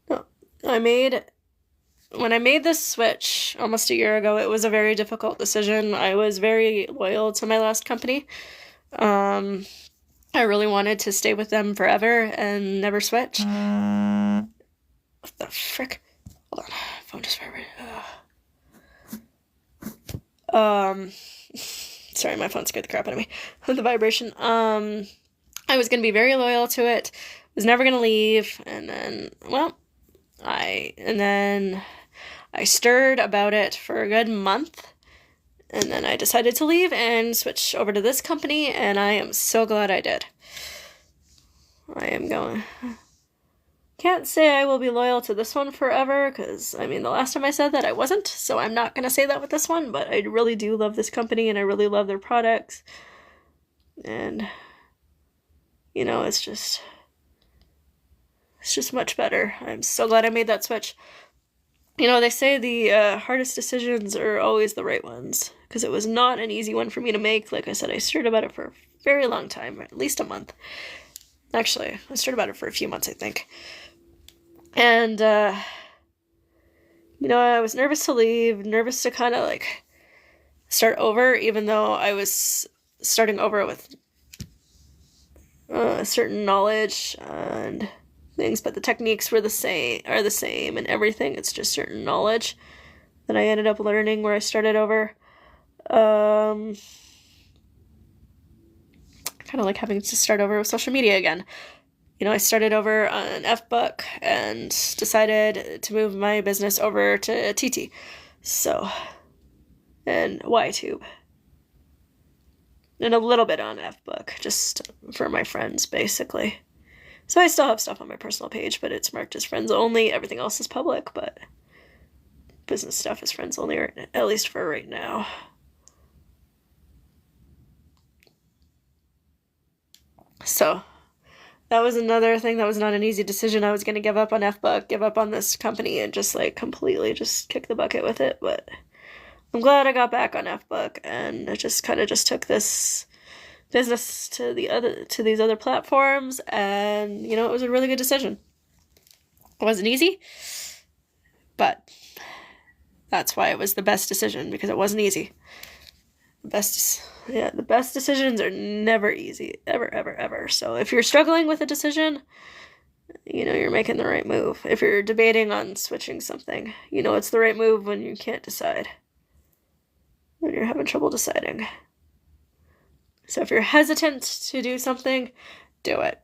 No, when I made this switch almost a year ago, it was a very difficult decision. I was very loyal to my last company. I really wanted to stay with them forever and never switch. What the frick? Hold on, phone just vibrated. Sorry, my phone scared the crap out of me with the vibration. I was gonna be very loyal to it. Was never gonna leave, and then, well, I stirred about it for a good month, and then I decided to leave and switch over to this company, and I am so glad I did. Can't say I will be loyal to this one forever, because, I mean, the last time I said that I wasn't, so I'm not gonna say that with this one, but I really do love this company, and I really love their products, and, you know, it's just much better. I'm so glad I made that switch. They say the hardest decisions are always the right ones, because it was not an easy one for me to make. Like I said, I stirred about it for a very long time, at least a month. Actually, I stirred about it for a few months, I think. And, I was nervous to leave, nervous to kind of, like, start over, even though I was starting over with certain knowledge and things, but the techniques are the same, and everything. It's just certain knowledge that I ended up learning where I started over. Kind of like having to start over with social media again. I started over on FBook and decided to move my business over to TT. So, and YTube. And a little bit on FBook, just for my friends, basically. So I still have stuff on my personal page, but it's marked as friends only. Everything else is public, but business stuff is friends only, at least for right now. So that was another thing that was not an easy decision. I was going to give up on FBook, give up on this company, and just like completely just kick the bucket with it. But I'm glad I got back on FBook, and I just kind of just took this business to these other platforms, and it was a really good decision. It wasn't easy, but that's why it was the best decision, because it wasn't easy. The best decisions are never easy, ever, ever, ever. So if you're struggling with a decision, you're making the right move. If you're debating on switching something, it's the right move when you can't decide, when you're having trouble deciding. So if you're hesitant to do something, do it,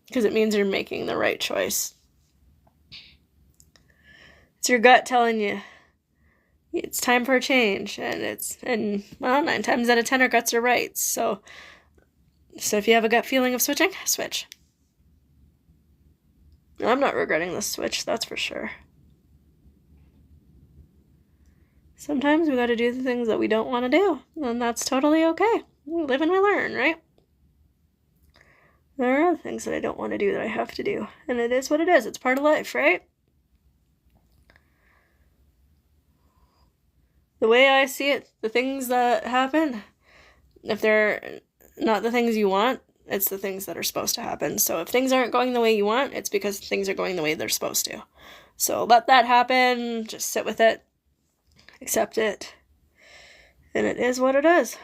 because it means you're making the right choice. It's your gut telling you it's time for a change, and 9 times out of 10 our guts are right. So if you have a gut feeling of switching, switch. I'm not regretting this switch, that's for sure. Sometimes we gotta do the things that we don't want to do, and that's totally okay. We live and we learn, right? There are other things that I don't want to do that I have to do, and it is what it is. It's part of life, right? The way I see it, the things that happen, if they're not the things you want, it's the things that are supposed to happen. So if things aren't going the way you want, it's because things are going the way they're supposed to. So let that happen, just sit with it, accept it, and it is what it is.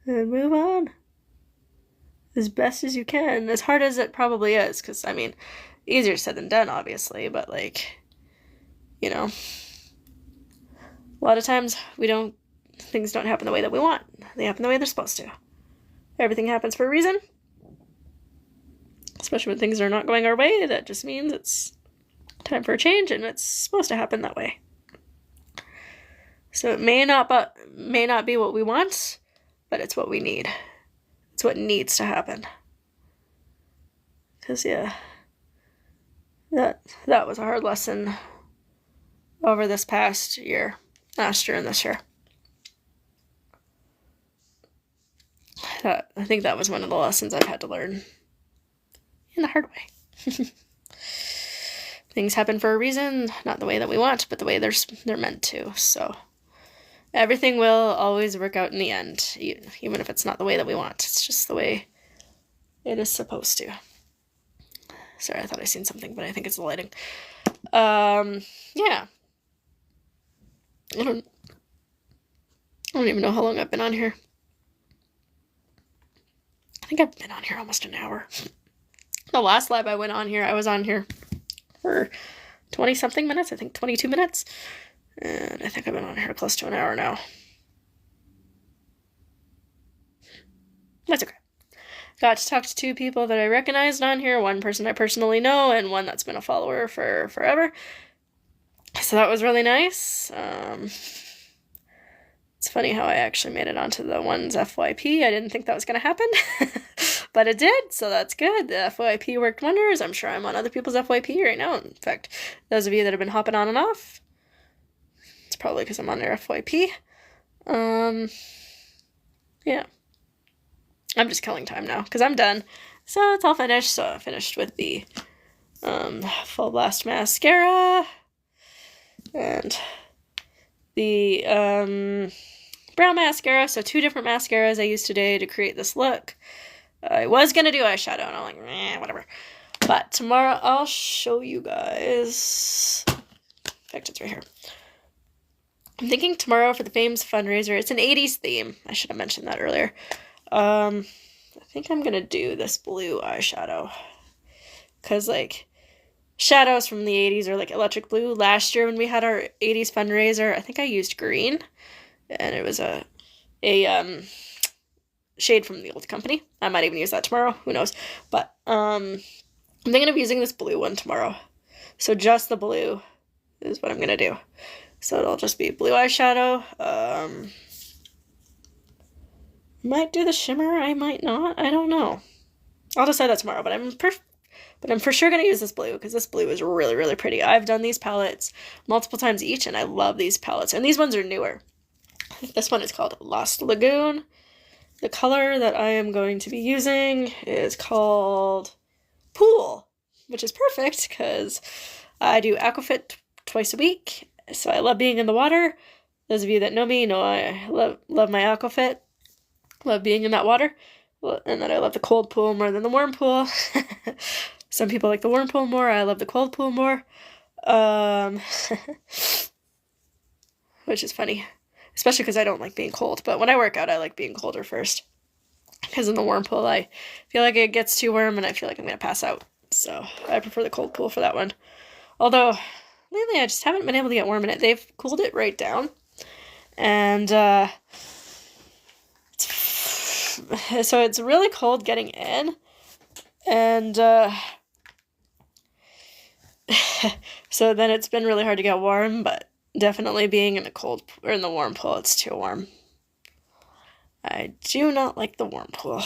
And move on as best as you can, as hard as it probably is, because easier said than done, obviously, but a lot of times things don't happen the way that we want. They happen the way they're supposed to. Everything happens for a reason, especially when things are not going our way. That just means it's time for a change, and it's supposed to happen that way. So it may not be what we want, but it's what we need. It's what needs to happen. Because, that was a hard lesson over this past year, last year and this year. I think that was one of the lessons I've had to learn in the hard way. Things happen for a reason, not the way that we want, but the way they're meant to, so everything will always work out in the end, even if it's not the way that we want. It's just the way it is supposed to. Sorry, I thought I seen something, but I think it's the lighting. Yeah. I don't even know how long I've been on here. I think I've been on here almost an hour. The last live I went on here, I was on here for 20-something minutes. I think 22 minutes. And I think I've been on here close to an hour now. That's okay. Got to talk to 2 people that I recognized on here. One person I personally know, and one that's been a follower for forever. So that was really nice. It's funny how I actually made it onto the one's FYP. I didn't think that was going to happen, but it did, so that's good. The FYP worked wonders. I'm sure I'm on other people's FYP right now. In fact, those of you that have been hopping on and off, it's probably because I'm on their FYP. Yeah. I'm just killing time now, because I'm done. So it's all finished. So I finished with the Full Blast Mascara. And the brown mascara, so 2 different mascaras I used today to create this look. I was going to do eyeshadow, and I'm like, whatever. But tomorrow I'll show you guys. In fact, it's right here. I'm thinking tomorrow for the Fames fundraiser. It's an 80s theme. I should have mentioned that earlier. I think I'm going to do this blue eyeshadow. Because, like, shadows from the 80s are, like, electric blue. Last year when we had our 80s fundraiser, I think I used green. And it was a shade from the old company. I might even use that tomorrow. Who knows? But I'm thinking of using this blue one tomorrow. So just the blue is what I'm going to do. So it'll just be blue eyeshadow. Might do the shimmer. I might not. I don't know. I'll decide that tomorrow. But I'm for sure going to use this blue because this blue is really, really pretty. I've done these palettes multiple times each, and I love these palettes. And these ones are newer. I think this one is called Lost Lagoon. The color that I am going to be using is called Pool, which is perfect because I do Aquafit twice a week. So I love being in the water. Those of you that know me know I love my Aquafit. Love being in that water. And that I love the cold pool more than the warm pool. Some people like the warm pool more. I love the cold pool more. Which is funny. Especially because I don't like being cold. But when I work out, I like being colder first. Because in the warm pool, I feel like it gets too warm and I feel like I'm going to pass out. So I prefer the cold pool for that one. Although, lately I just haven't been able to get warm in it. They've cooled it right down. And, so it's really cold getting in. And, so then it's been really hard to get warm, but definitely being in the cold or in the warm pool, it's too warm. I do not like the warm pool.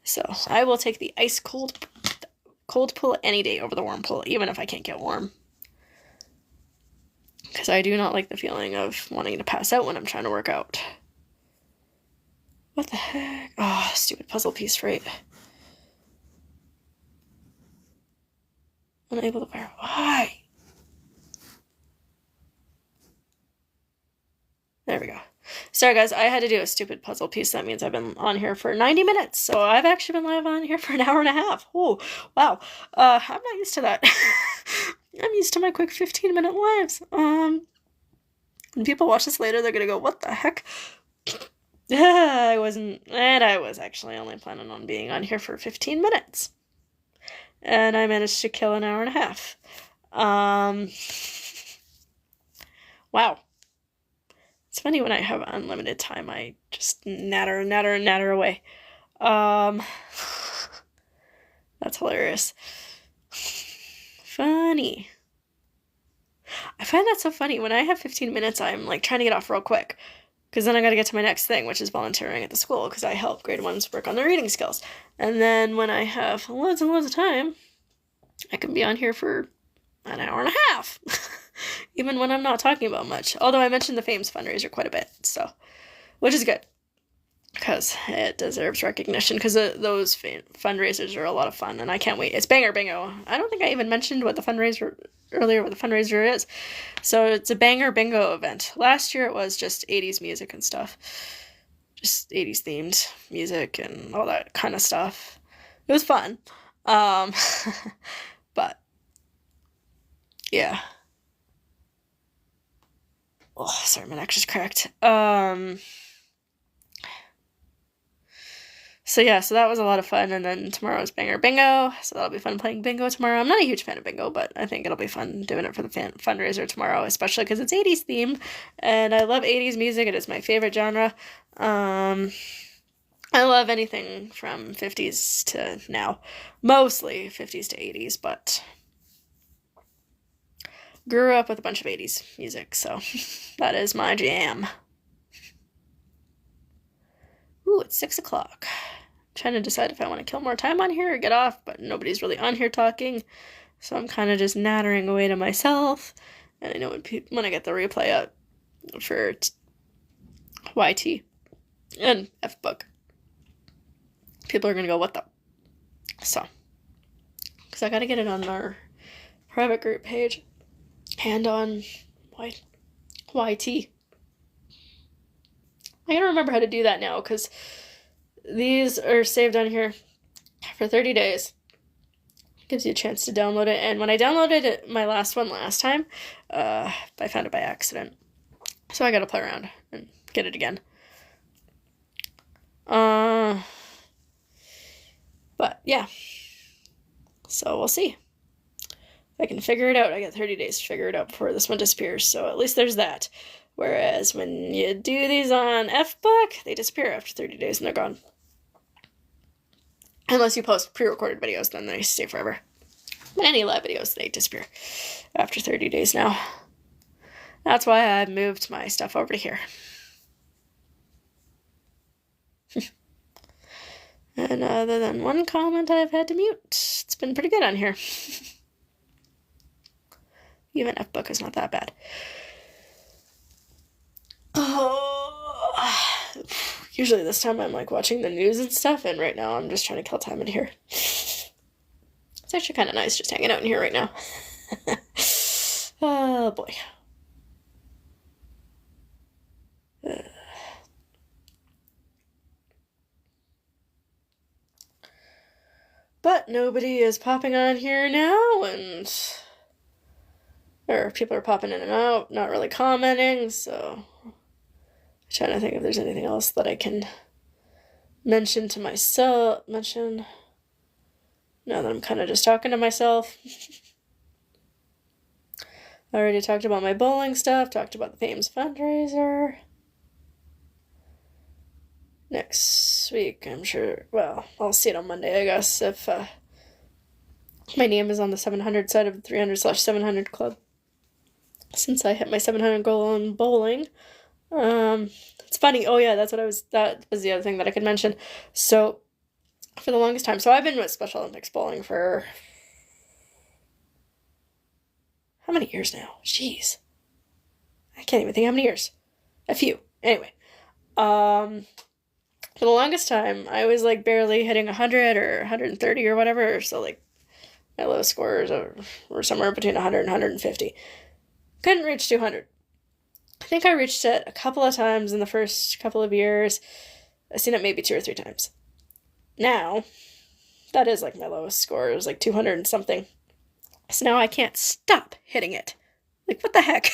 So I will take the ice cold pool any day over the warm pool, even if I can't get warm. Because I do not like the feeling of wanting to pass out when I'm trying to work out. What the heck? Oh, stupid puzzle piece, right? Unable to fire. Why? There we go. Sorry, guys. I had to do a stupid puzzle piece. That means I've been on here for 90 minutes. So I've actually been live on here for an hour and a half. Oh, wow. I'm not used to that. I'm used to my quick 15-minute lives. When people watch this later, they're going to go, what the heck? I was actually only planning on being on here for 15 minutes. And I managed to kill an hour and a half. Wow. It's funny when I have unlimited time, I just natter away. That's hilarious. Funny. I find that so funny. When I have 15 minutes, I'm like trying to get off real quick. Because then I got to get to my next thing, which is volunteering at the school, because I help grade 1s work on their reading skills. And then when I have loads and loads of time, I can be on here for an hour and a half. Even when I'm not talking about much. Although I mentioned the Fames fundraiser quite a bit, so, which is good. Because it deserves recognition, because those fundraisers are a lot of fun, and I can't wait. It's Banger Bingo. I don't think I even mentioned what the fundraiser is. So it's a Banger Bingo event. Last year it was just 80s music and stuff. Just 80s themed music and all that kind of stuff. It was fun. But, yeah. Oh, sorry, my neck just cracked. So yeah, so that was a lot of fun, and then tomorrow is Banger Bingo, so that'll be fun playing bingo tomorrow. I'm not a huge fan of bingo, but I think it'll be fun doing it for the fundraiser tomorrow, especially because it's 80s themed, and I love 80s music. It is my favorite genre. I love anything from 50s to now. Mostly 50s to 80s, but grew up with a bunch of 80s music, so that is my jam. Ooh, it's 6 o'clock. Trying to decide if I want to kill more time on here or get off, but nobody's really on here talking, so I'm kind of just nattering away to myself. And I know when I get the replay up for YT and F-Book, people are gonna go, what the? So, because I gotta get it on our private group page. and on YT. I gotta remember how to do that now, because these are saved on here for 30 days. Gives you a chance to download it. And when I downloaded it, my last one last time, I found it by accident. So I gotta play around and get it again. But yeah. So we'll see. If I can figure it out. I got 30 days to figure it out before this one disappears. So at least there's that. Whereas when you do these on FBook, they disappear after 30 days and they're gone. Unless you post pre-recorded videos, then they stay forever. But any live videos, they disappear after 30 days now. That's why I've moved my stuff over to here. And other than one comment I've had to mute, it's been pretty good on here. Even FBook is not that bad. Usually this time I'm like watching the news and stuff, and right now I'm just trying to kill time in here. It's actually kind of nice just hanging out in here right now. Oh boy. But nobody is popping on here now, and or people are popping in and out, not really commenting, so I'm trying to think if there's anything else that I can mention to myself. Now that I'm kind of just talking to myself. I already talked about my bowling stuff, talked about the Fames fundraiser. Next week, I'm sure, well, I'll see it on Monday, I guess, if my name is on the 700 side of the 300/700 club. Since I hit my 700 goal in bowling. It's funny. Oh yeah, that was the other thing that I could mention. So for the longest time, so I've been with Special Olympics bowling for how many years now? Jeez. I can't even think how many years. A few. Anyway. For the longest time, I was like barely hitting 100 or 130 or whatever. So like my lowest scores were somewhere between 100 and 150. Couldn't reach 200. I think I reached it a couple of times in the first couple of years. I've seen it maybe 2 or 3 times. Now, that is like my lowest score. It was like 200 and something. So now I can't stop hitting it. Like, what the heck?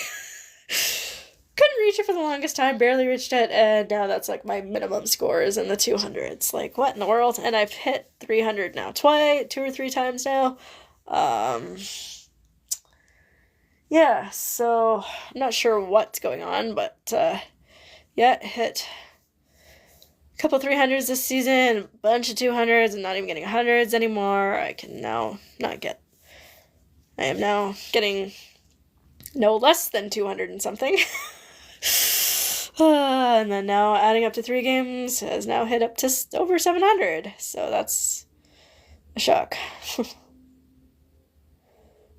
Couldn't reach it for the longest time, barely reached it, and now that's like my minimum score is in the 200s. Like, what in the world? And I've hit 300 now 2 or 3 times now. Yeah, so I'm not sure what's going on, but yeah, hit a couple 300s this season, a bunch of 200s, and not even getting 100s anymore. I am now getting no less than 200 and something. And then now adding up to 3 games has now hit up to over 700. So that's a shock.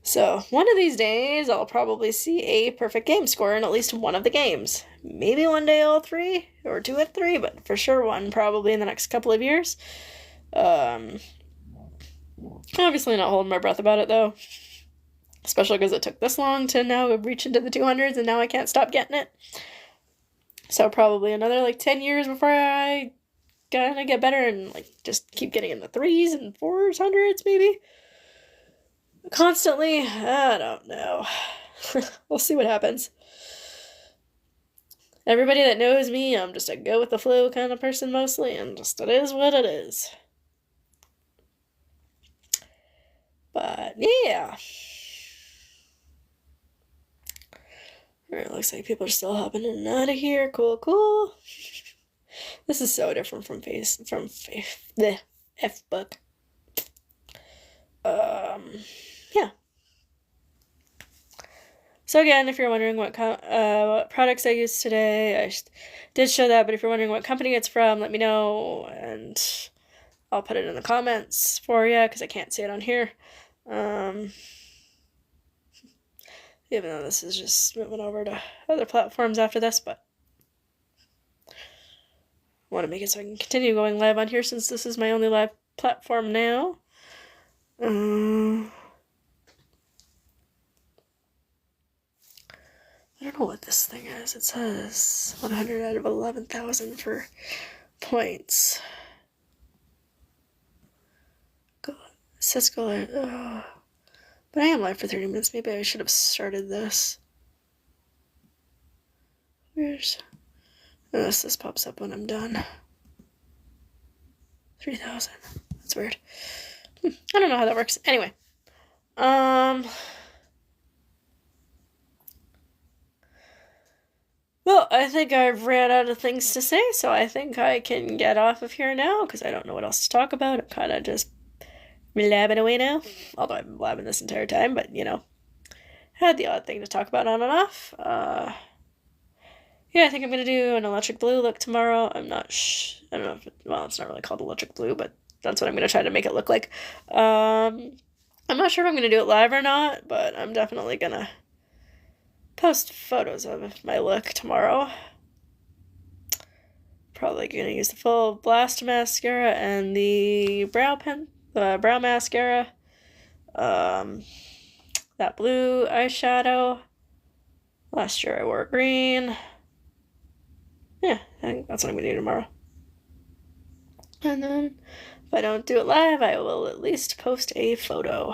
So one of these days I'll probably see a perfect game score in at least one of the games. Maybe one day all 3 or 2 at 3, but for sure one probably in the next couple of years. Obviously not holding my breath about it though. Especially because it took this long to now reach into the 200s and now I can't stop getting it. So probably another like 10 years before I kind of get better and like just keep getting in the 3s and 4s, 100s maybe. Constantly, I don't know. We'll see what happens. Everybody that knows me, I'm just a go with the flow kind of person mostly, and just it is what it is. But yeah. Alright, looks like people are still hopping in and out of here. Cool. This is so different from the FBook. Yeah. So again, if you're wondering what products I used today, I did show that, but if you're wondering what company it's from, let me know, and I'll put it in the comments for you, because I can't see it on here. Even though this is just moving over to other platforms after this, but I want to make it so I can continue going live on here, since this is my only live platform now. I don't know what this thing is. It says 100 out of 11,000 for points. It says go. But I am live for 30 minutes. Maybe I should have started this. Unless this pops up when I'm done. 3,000. That's weird. I don't know how that works. Anyway. Well, I think I've ran out of things to say, so I think I can get off of here now, because I don't know what else to talk about. I'm kind of just blabbing away now. Although I've been blabbing this entire time, but, you know. Had the odd thing to talk about on and off. Yeah, I think I'm going to do an electric blue look tomorrow. I don't know if it's not really called electric blue, but that's what I'm going to try to make it look like. I'm not sure if I'm going to do it live or not, but I'm definitely going to post photos of my look tomorrow. Probably going to use the full Blast mascara and the brow mascara. That blue eyeshadow. Last year I wore green. Yeah, I think that's what I'm going to do tomorrow. And then, if I don't do it live, I will at least post a photo.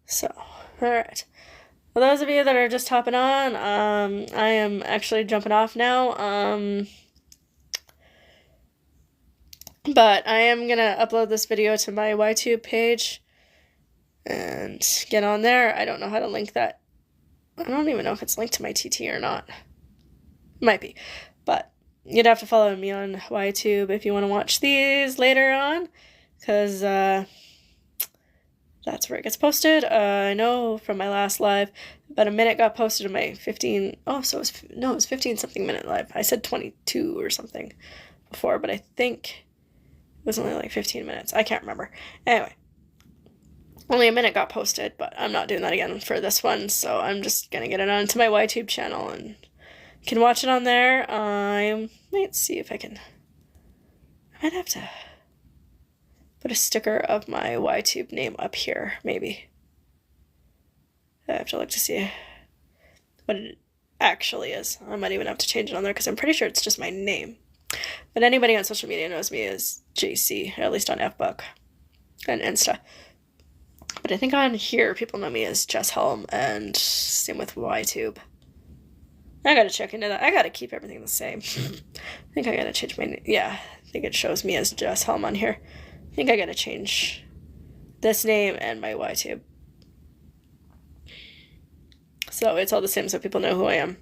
So, alright. For those of you that are just hopping on, I am actually jumping off now. But I am going to upload this video to my YTube page and get on there. I don't know how to link that. I don't even know if it's linked to my TT or not. Might be. But you'd have to follow me on YTube if you want to watch these later on, because that's where it gets posted. I know from my last live, about a minute got posted in my 15... Oh, so it was 15-something minute live. I said 22 or something before, but I think it was only like 15 minutes. I can't remember. Anyway. Only a minute got posted, but I'm not doing that again for this one, so I'm just going to get it onto my YTube channel, and you can watch it on there. I might see if I can... I might have to put a sticker of my YTube name up here, maybe. I have to look to see what it actually is. I might even have to change it on there, because I'm pretty sure it's just my name. But anybody on social media knows me as JC, at least on FBook and Insta. But I think on here, people know me as Jess Helm, and same with YTube. I gotta check into that. I gotta keep everything the same. I think I gotta change my name. Yeah, I think it shows me as Jess Helm on here. I think I gotta change this name and my YTube. So it's all the same, so people know who I am.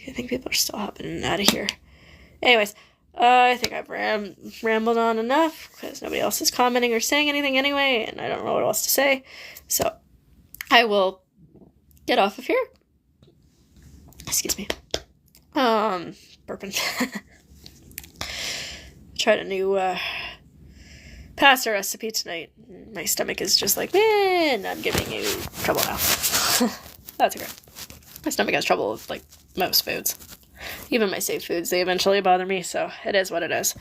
I think people are still hopping in and out of here. Anyways, I think I've rambled on enough, because nobody else is commenting or saying anything anyway, and I don't know what else to say. So, I will get off of here. Excuse me. Burping. Tried a new pasta recipe tonight. My stomach is just like, man, I'm giving you trouble now. That's okay. My stomach has trouble with, like, most foods. Even my safe foods, they eventually bother me, so it is what it is.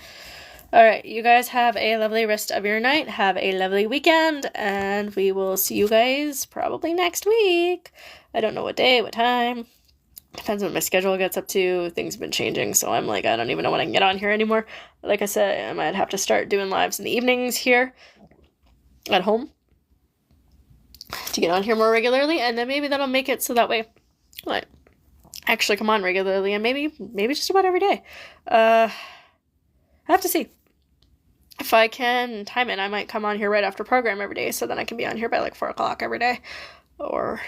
Alright, you guys have a lovely rest of your night. Have a lovely weekend, and we will see you guys probably next week. I don't know what day, what time. Depends on what my schedule gets up to. Things have been changing, so I'm like, I don't even know when I can get on here anymore. Like I said, I might have to start doing lives in the evenings here at home to get on here more regularly, and then maybe that'll make it so that way, like, actually come on regularly, and maybe just about every day. I have to see if I can time it. I might come on here right after program every day, so then I can be on here by like 4 o'clock every day, or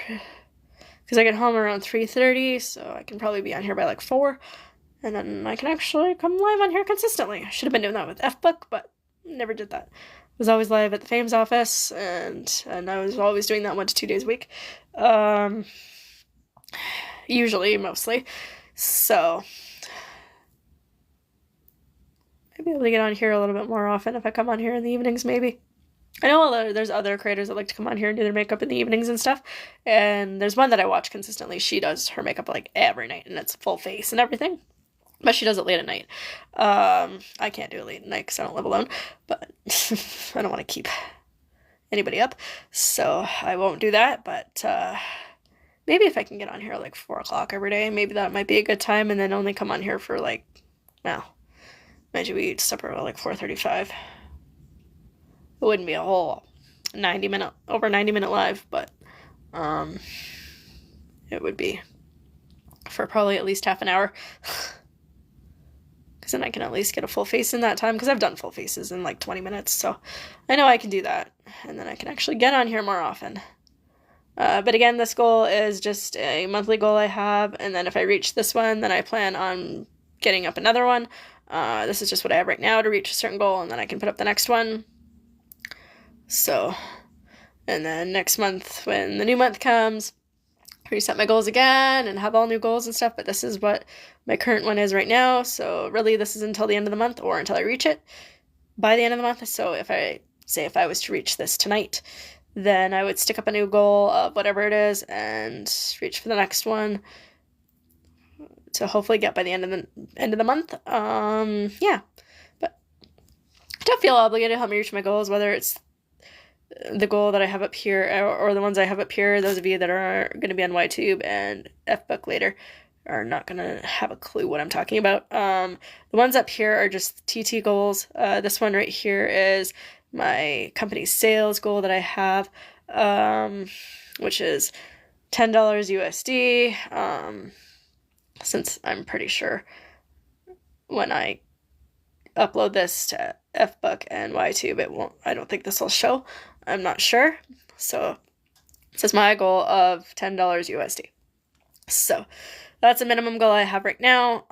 because I get home around 3:30, so I can probably be on here by like 4, and then I can actually come live on here consistently. I should have been doing that with FBook, but never did that. I was always live at the Fames office, and I was always doing that 1 to 2 days a week. Usually, mostly. So, I'd be able to get on here a little bit more often if I come on here in the evenings, maybe. I know there's other creators that like to come on here and do their makeup in the evenings and stuff. And there's one that I watch consistently. She does her makeup like every night, and it's full face and everything. But she does it late at night. I can't do it late at night because I don't live alone, but I don't want to keep anybody up, so I won't do that. But maybe if I can get on here like 4 o'clock every day, maybe that might be a good time, and then only come on here for like, well, maybe we eat supper at like 4:35. It wouldn't be a whole 90-minute live, but it would be for probably at least half an hour. Because then I can at least get a full face in that time, because I've done full faces in like 20 minutes, so I know I can do that, and then I can actually get on here more often. But again, this goal is just a monthly goal I have, and then if I reach this one, then I plan on getting up another one. This is just what I have right now to reach a certain goal, and then I can put up the next one. So, and then next month, when the new month comes, reset my goals again and have all new goals and stuff, but this is what my current one is right now, so really this is until the end of the month, or until I reach it by the end of the month. So if I was to reach this tonight, then I would stick up a new goal of whatever it is and reach for the next one to hopefully get by the end of the month. Yeah, but I don't feel obligated to help me reach my goals, whether it's the goal that I have up here or the ones I have up here. Those of you that are going to be on YTube and FBook later are not going to have a clue what I'm talking about. The ones up here are just TT goals. This one right here is my company's sales goal that I have, which is $10 USD. Since I'm pretty sure when I upload this to FBook and YTube, I don't think this will show. I'm not sure. So this is my goal of $10 USD. So that's a minimum goal I have right now.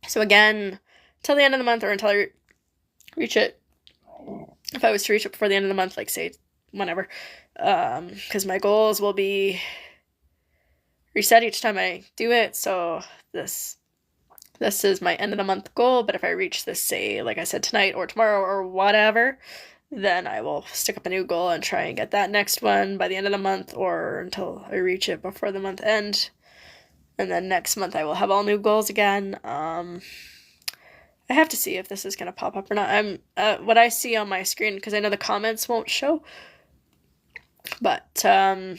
So again, till the end of the month, or until I reach it. If I was to reach it before the end of the month, like say whenever, because my goals will be reset each time I do it. So this is my end of the month goal, but if I reach this, say, like I said, tonight or tomorrow or whatever, then I will stick up a new goal and try and get that next one by the end of the month, or until I reach it before the month end. And then next month I will have all new goals again. I have to see if this is going to pop up or not. What I see on my screen, because I know the comments won't show, but I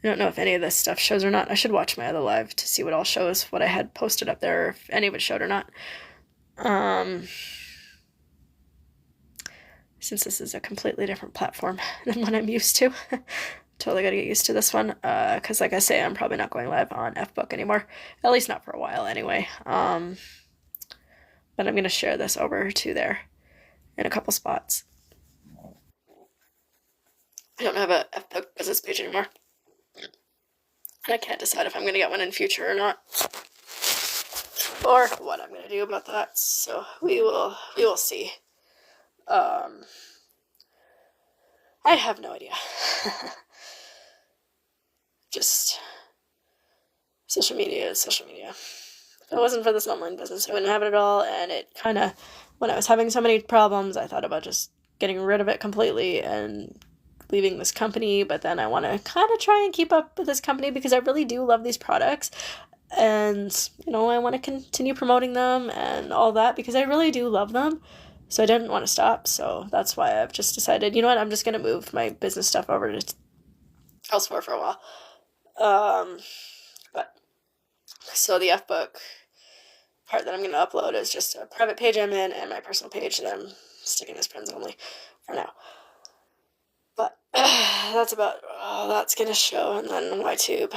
don't know if any of this stuff shows or not. I should watch my other live to see what all shows, what I had posted up there, if any of it showed or not. Since this is a completely different platform than what I'm used to. Totally gotta get used to this one, because like I say, I'm probably not going live on FBook anymore. At least not for a while anyway. But I'm going to share this over to there in a couple spots. I don't have a FBook business page anymore. And I can't decide if I'm going to get one in future or not. Or what I'm going to do about that. So we will see. I have no idea. Just social media is social media. If it wasn't for this online business, I wouldn't have it at all. And it kind of, when I was having so many problems, I thought about just getting rid of it completely and leaving this company. But then I want to kind of try and keep up with this company because I really do love these products. And, I want to continue promoting them and all that because I really do love them. So I didn't want to stop. So that's why I've just decided, you know what, I'm just going to move my business stuff over to elsewhere for a while. But so the FBook part that I'm going to upload is just a private page I'm in and my personal page that I'm sticking as friends only for now. But that's about all that's going to show, and then YTube.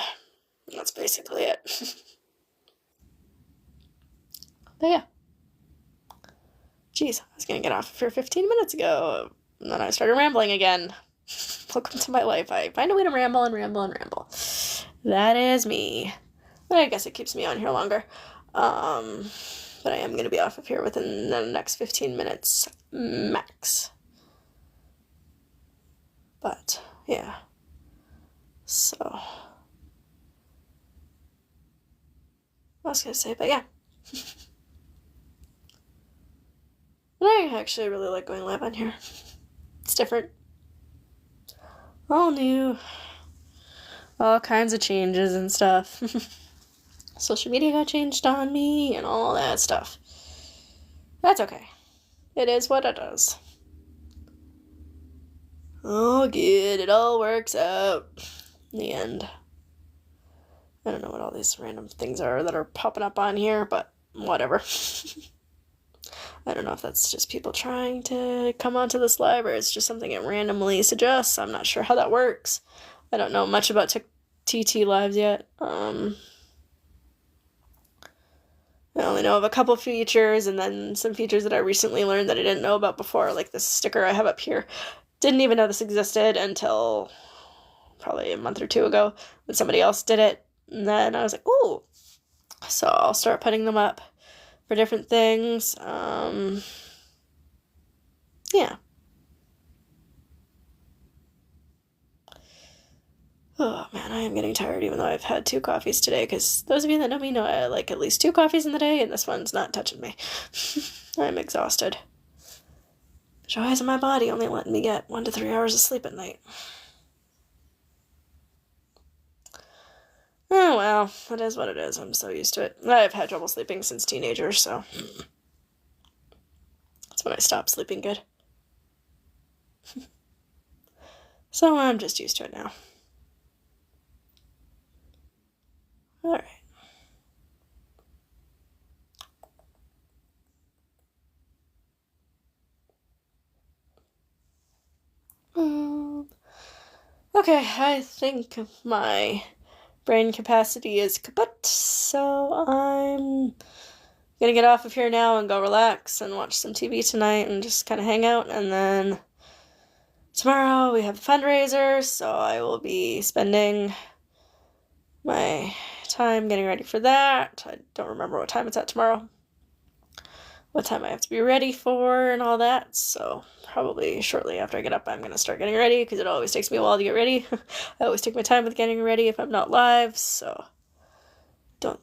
And that's basically it. But yeah. Jeez, I was going to get off for 15 minutes ago, and then I started rambling again. Welcome to my life. I find a way to ramble and ramble and ramble. That is me. But I guess it keeps me on here longer. But I am going to be off of here within the next 15 minutes max. But, yeah. So, what was I going to say? But yeah. I actually really like going live on here. It's different. All new. All kinds of changes and stuff. social media got changed on me and all that stuff. That's okay. It is what it is. Oh, good. It all works out in the end. I don't know what all these random things are that are popping up on here, but whatever. I don't know if that's just people trying to come onto this live or it's just something it randomly suggests. I'm not sure how that works. I don't know much about TT lives yet. I only know of a couple features and then some features that I recently learned that I didn't know about before, like this sticker I have up here. Didn't even know this existed until probably a month or two ago when somebody else did it. And then I was like, ooh. So I'll start putting them up for different things. Yeah. Oh man, I am getting tired even though I've had 2 coffees today, because those of you that know me know I like at least 2 coffees in the day, and this one's not touching me. I'm exhausted. Joys in my body only letting me get 1 to 3 hours of sleep at night. Oh well, it is what it is. I'm so used to it. I've had trouble sleeping since teenager, so that's when I stopped sleeping good. So I'm just used to it now. Alright. Okay, I think my brain capacity is kaput, so I'm gonna get off of here now and go relax and watch some TV tonight and just kind of hang out, and then tomorrow we have the fundraiser, so I will be spending my time getting ready for that. I don't remember what time it's at tomorrow, what time I have to be ready for and all that, so probably shortly after I get up I'm going to start getting ready, because it always takes me a while to get ready. I always take my time with getting ready if I'm not live, so I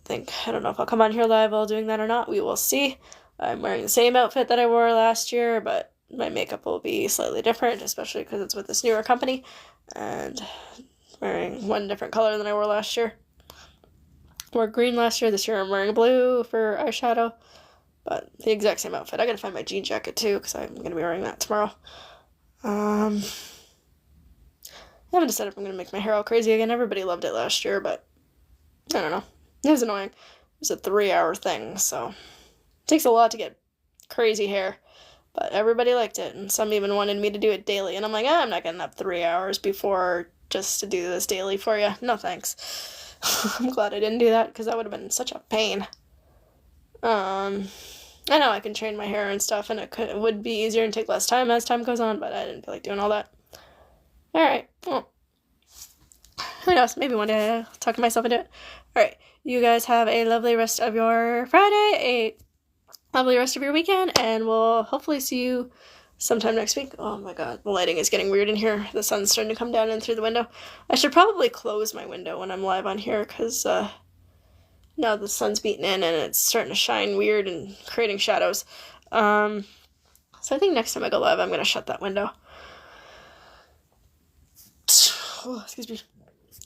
don't know if I'll come on here live while doing that or not. We will see. I'm wearing the same outfit that I wore last year, but my makeup will be slightly different, especially because it's with this newer company, and wearing one different color than I wore last year. I wore green last year. This year I'm wearing blue for eyeshadow, but the exact same outfit. I gotta find my jean jacket too, because I'm gonna be wearing that tomorrow. I haven't decided if I'm gonna make my hair all crazy again. Everybody loved it last year, but I don't know. It was annoying. It was a 3-hour thing, so it takes a lot to get crazy hair. But everybody liked it, and some even wanted me to do it daily. And I'm like, I'm not getting up 3 hours before just to do this daily for you. No thanks. I'm glad I didn't do that, because that would have been such a pain. I know I can train my hair and stuff, and it would be easier and take less time as time goes on, but I didn't feel like doing all that. Alright, well, who knows, maybe one day I'll talk myself into it. Alright, you guys have a lovely rest of your Friday, a lovely rest of your weekend, and we'll hopefully see you sometime next week. Oh my god, the lighting is getting weird in here. The sun's starting to come down in through the window. I should probably close my window when I'm live on here, because now the sun's beating in and it's starting to shine weird and creating shadows. So I think next time I go live, I'm going to shut that window. Oh, excuse me.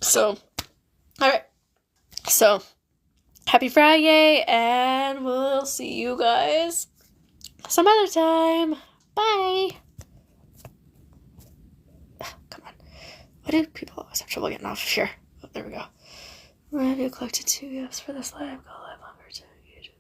So, alright. So, happy Friday, and we'll see you guys some other time. Bye. Come on. Why do people always have trouble getting off of here? Oh, there we go. Have you collected 2 gifts for this live? Go live longer to YouTube.